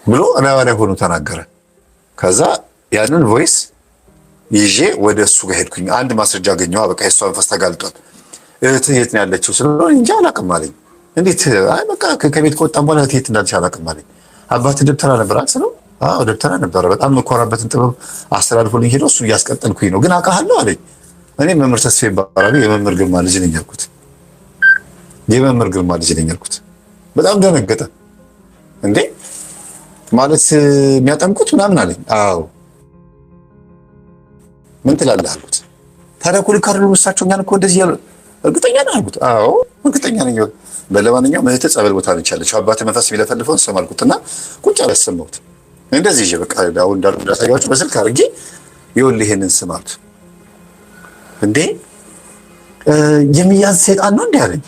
ብሎ ላይ ሆኖ ተናገረ። ከዛ ያንን ቮይስ ይዤ ወደ እሱ ጋር ሄድኩኝ። አንድ ማስረጃ አገኘሁ። በቃ የእሷ መንፈስ ተጋልጧል። እህትህ የት ነው ያለችው ስለሆነ እንጂ አላውቅም አለኝ። እንዴት? አይ በቃ ከቤት ከወጣን በኋላ እህትህ የት እንዳለች አላውቅም አለኝ። አባትህ ደብተራ ነበር ስለው አዎ ደብተራ ነበረ። በጣም መኮራበትን ጥበብ አስተላልፎልኝ ሄዶ እሱ እያስቀጠልኩኝ ነው። ግን አውቃለሁ አለኝ። እኔ መምህር ተስፋ ይባላል የመምህር ግርማ ልጅ ነኝ አልኩት። የመምህር ግርማ ልጅ ነኝ አልኩት። በጣም ደነገጠ። እንዴ ማለት የሚያጠምቁት ምናምን አለኝ። አዎ ምን ትላለህ አልኩት። ታዲያ እኮ ልክ አይደሉም እሳቸው እኛን እኮ እንደዚህ ያሉ እርግጠኛ ነህ አልኩት። አዎ እርግጠኛ ነኝ። በለማንኛውም እህትህ ጸበል ቦታ ነች ያለችው አባትህ መንፈስ የሚለፈልፈውን ስም አልኩትና ቁጭ አለ ሰማሁት። እንደዚህ ይዤ በቃ አሁን እንዳሳያችሁ በስልክ አድርጌ ይኸውልህ ይሄንን ስም አልኩት። እንዴ የሚያዝ ሰይጣን ነው እንዴ አለኝ።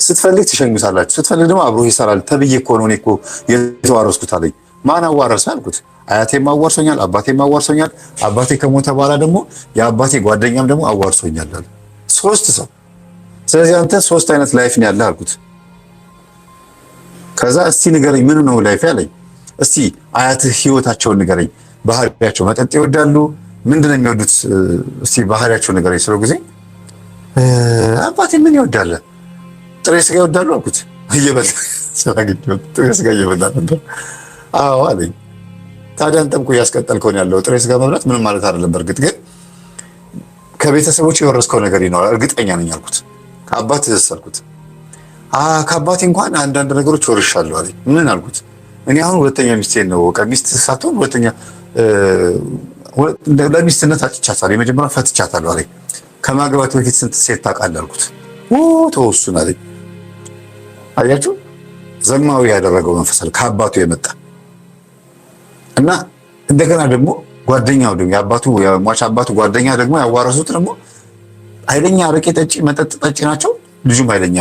ስትፈልግ ትሸኙታላችሁ፣ ስትፈልግ ደግሞ አብሮ ይሰራል ተብዬ እኮ ነው እኔ እኮ የተዋረስኩት አለኝ። ማን አዋረሰ አልኩት። አያቴም አዋርሶኛል፣ አባቴም አዋርሶኛል። አባቴ ከሞተ በኋላ ደግሞ የአባቴ ጓደኛም ደግሞ አዋርሶኛል አለ። 3 ሰው። ስለዚህ አንተ 3 አይነት ላይፍ ነው ያለህ አልኩት። ከዛ እስቲ ንገረኝ ምን ነው ላይፍ ያለኝ። እስቲ አያትህ ህይወታቸውን ንገረኝ፣ ባህሪያቸው መጠጥ ይወዳሉ፣ ምንድነው የሚወዱት? እስቲ ባህሪያቸው ንገረኝ ስለው ጊዜ አባቴ ምን ይወዳል? ጥሬ ስጋ ይወዳሉ አልኩት። እየበላ ጥሬ ስጋ እየበላ ነበር። አዎ አለኝ። ታዲያ አንተም እኮ እያስቀጠልከው ነው ያለው። ጥሬ ስጋ መብላት ምንም ማለት አይደለም። በእርግጥ ግን ከቤተሰቦች የወረስከው ነገር ይኖራል እርግጠኛ ነኝ አልኩት። ከአባትህ አልኩት። ከአባቴ እንኳን አንዳንድ ነገሮች ወርሻለሁ አለኝ። ምን አልኩት። እኔ አሁን ሁለተኛ ሚስቴን ነው ሚስት ሳትሆን ሁለተኛ ለሚስትነት አጭቻታለሁ። የመጀመሪያ ፈትቻታለሁ አለኝ። ከማግባት በፊት ስንት ሴት ታውቃለህ አልኩት። ተወሱን አለኝ። አያችሁ ዘማዊ ያደረገው መንፈስ አለ ከአባቱ የመጣ እና እንደገና ደግሞ ጓደኛው ደግሞ የአባቱ የሟች አባቱ ጓደኛ ደግሞ ያዋረሱት ደግሞ ኃይለኛ አረቄ ጠጪ መጠጥ ጠጪ ናቸው። ልጁም ኃይለኛ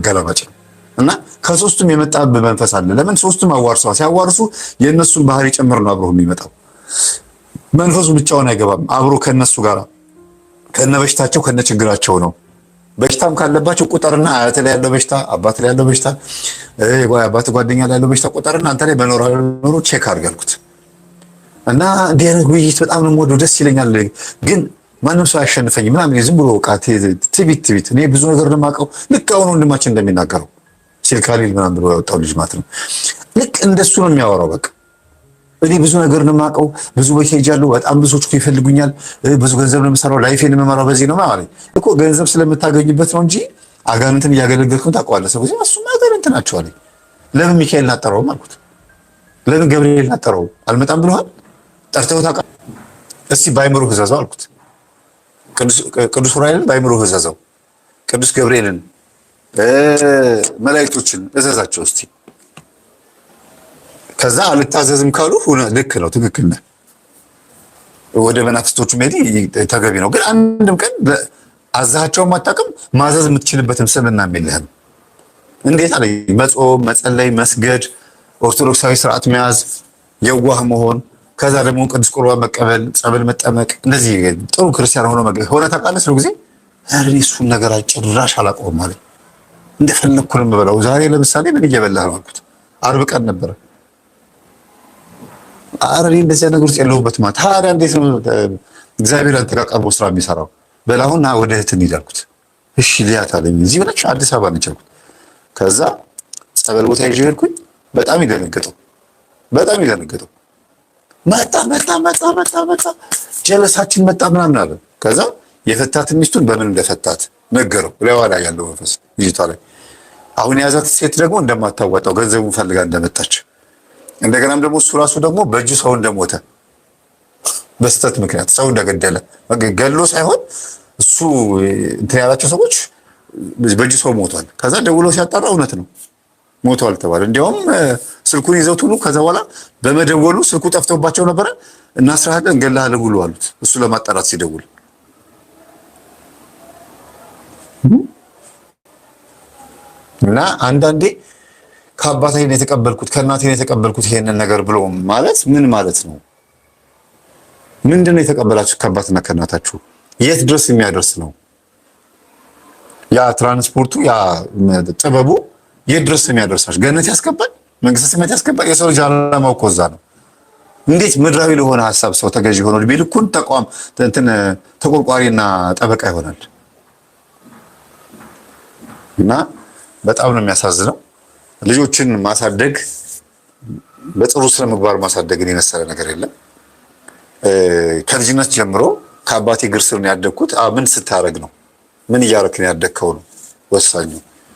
ገለባጭ ነው። እና ከሶስቱም የመጣብህ መንፈስ አለ። ለምን ሶስቱም አዋርሰዋል። ሲያዋርሱ የእነሱን ባህሪ ጭምር ነው አብሮ የሚመጣው። መንፈሱ ብቻውን አይገባም። አብሮ ከነሱ ጋር ከነበሽታቸው ከነችግራቸው ነው። በሽታም ካለባቸው ቁጠርና አያት ላይ ያለው በሽታ፣ አባት ላይ ያለው በሽታ፣ አባት ጓደኛ ላይ ያለው በሽታ ቁጠርና አንተ ላይ መኖር አለመኖሩ ቼክ አድርገልኩት። እና እንዲህ አይነት ውይይት በጣም ነው የምወደው፣ ደስ ይለኛል። ግን ማንም ሰው አያሸንፈኝም ምናምን ዝም ብሎ በቃ ትቢት እኔ ብዙ ነገር እንደማውቀው ልክ አሁን ወንድማችን እንደሚናገረው ሲልካሊል ምናምን ብሎ ያወጣው ልጅ ማለት ነው። ልክ እንደሱ ነው የሚያወራው። በቃ እኔ ብዙ ነገር እንደማውቀው ብዙ ቦታ ሄጃለሁ። በጣም ብዙዎች እኮ ይፈልጉኛል። ብዙ ገንዘብ ነው የምሰራው። ላይፌን የምመራው በዚህ ነው ማለት እኮ ገንዘብ ስለምታገኝበት ነው እንጂ አጋንንትን እያገለገልኩን ታውቀዋለህ። ሰው እሱማ አጋንንት ናቸው አለኝ። ለምን ሚካኤል አጠራውም አልኩት። ለምን ገብርኤል አጠራውም? አልመጣም ብለዋል። ጠርተው ታውቃለህ? እስቲ ባይምሮ ህዘዘው አልኩት። ቅዱስ ዑራኤልን ባይምሮ ህዘዘው፣ ቅዱስ ገብርኤልን መላእክቶችን እዘዛቸው እስቲ። ከዛ አልታዘዝም ካሉ ልክ ነው፣ ትክክል ነህ። ወደ መናፍስቶቹ መሄድ ተገቢ ነው። ግን አንድም ቀን አዛቸውም አታውቅም፣ ማዘዝ የምትችልበትም ስምና የለህም። እንዴት አለ? መጾም፣ መጸለይ፣ መስገድ፣ ኦርቶዶክሳዊ ስርዓት መያዝ፣ የዋህ መሆን፣ ከዛ ደግሞ ቅዱስ ቁርባን መቀበል፣ ጸበል መጠመቅ፣ እንደዚህ ጥሩ ክርስቲያን ሆነ ታውቃለህ። ስለ ጊዜ እኔ እሱን ነገር ጭራሽ አላውቀውም ማለት እንደፈለኩ ነው የምበላው። ዛሬ ለምሳሌ ምን እየበላህ ነው አልኩት። ዓርብ ቀን ነበረ። ኧረ እኔ እንደዚያ ነገር ውስጥ የለሁበትም። ታዲያ እንዴት ነው እግዚአብሔር አንተ ጋር ቀርቦ ስራ የሚሰራው? በላሁን ወደ እህት እንሂድ አልኩት። እሺ ልያት አለኝ። እዚህ ብለሽ አዲስ አበባ ነች አልኩት። ከዛ ጸበል ቦታ ይዤ ሄድኩኝ። በጣም ይደነገጠው መጣ ጀለሳችን መጣ ምናምን አለ። ከዛ የፈታት ሚስቱን በምን እንደፈታት ነገረው። ለዋላ ያለው መንፈስ ልጅቷ ላይ አሁን የያዛት ሴት ደግሞ እንደማታዋጣው ገንዘቡን ፈልጋ እንደመጣች እንደገናም ደግሞ እሱ ራሱ ደግሞ በእጁ ሰው እንደሞተ በስተት ምክንያት ሰው እንደገደለ ገሎ ሳይሆን እሱ እንትን ያላቸው ሰዎች በእጅ ሰው ሞቷል። ከዛ ደውሎ ሲያጣራ እውነት ነው ሞቷል ተባለ። እንዲያውም ስልኩን ይዘውት ሁሉ ከዛ በኋላ በመደወሉ ስልኩ ጠፍቶባቸው ነበረ እናስራለን እንገላለን ሁሉ አሉት እሱ ለማጣራት ሲደውል። እና አንዳንዴ ከአባቴ ነው የተቀበልኩት ከእናቴ ነው የተቀበልኩት ይሄንን ነገር ብሎ ማለት ምን ማለት ነው? ምንድነው የተቀበላችሁ ከአባትና ከእናታችሁ? የት ድረስ የሚያደርስ ነው? ያ ትራንስፖርቱ ያ ጥበቡ የት ድረስ የሚያደርሳችሁ? ገነት ያስገባል? መንግስተ ሰማያት ያስገባል? የሰው ልጅ ዓላማው እኮ እዛ ነው። እንዴት ምድራዊ ለሆነ ሀሳብ ሰው ተገዥ ሆኖ እድሜ ልኩን ተቆርቋሪና ጠበቃ ይሆናል? እና በጣም ነው የሚያሳዝነው። ልጆችን ማሳደግ በጥሩ ስነ ምግባር ማሳደግን የመሰለ ነገር የለም። ከልጅነት ጀምሮ ከአባቴ እግር ስር ነው ያደግኩት። ምን ስታረግ ነው ምን እያረክ ነው ያደግከው ነው ወሳኙ።